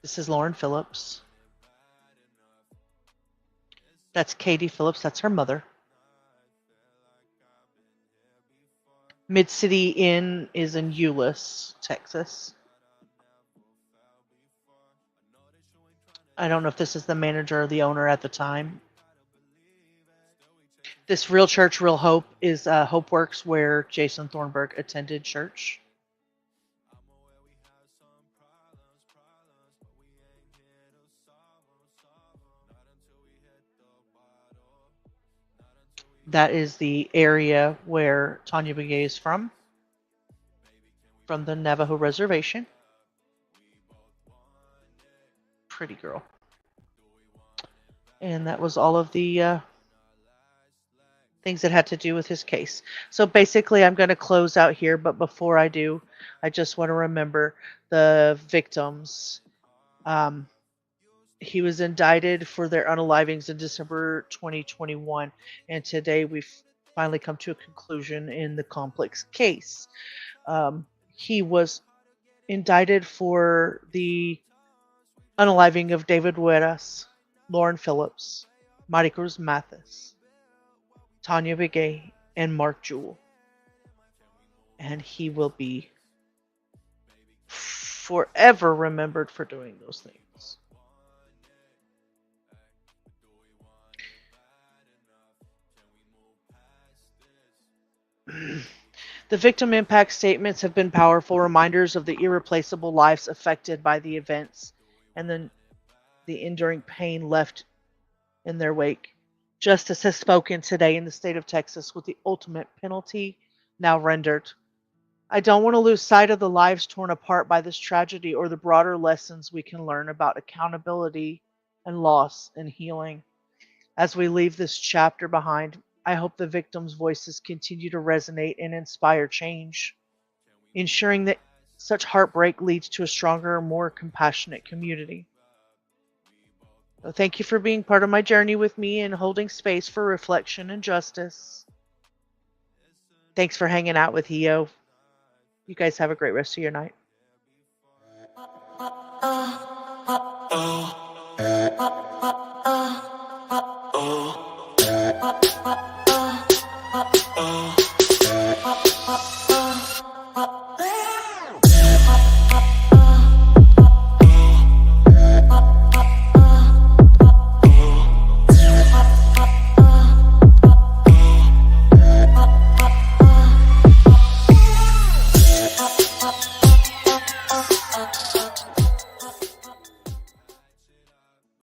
This is Lauren Phillips. That's Katie Phillips. That's her mother. Mid-City Inn is in Euless, Texas. I don't know if this is the manager or the owner at the time. This Real Church, Real Hope is Hope Works, where Jason Thornburg attended church. That is the area where Tanya Begay is from the Navajo Reservation. Pretty girl. And that was all of the things that had to do with his case. So basically, I'm going to close out here, but before I do, I just want to remember the victims. He was indicted for their unalivings in December 2021, and today we've finally come to a conclusion in the complex case. He was indicted for the unaliving of David Hueras, Lauren Phillips, Maricruz Mathis, Tanya Begay, and Mark Jewell. And he will be forever remembered for doing those things. The victim impact statements have been powerful reminders of the irreplaceable lives affected by the events and then the enduring pain left in their wake. Justice has spoken today in the state of Texas with the ultimate penalty now rendered. I don't want to lose sight of the lives torn apart by this tragedy or the broader lessons we can learn about accountability and loss and healing. As we leave this chapter behind, I hope the victims' voices continue to resonate and inspire change, ensuring that such heartbreak leads to a stronger, more compassionate community. So thank you for being part of my journey with me and holding space for reflection and justice. Thanks for hanging out with EO. You guys have a great rest of your night.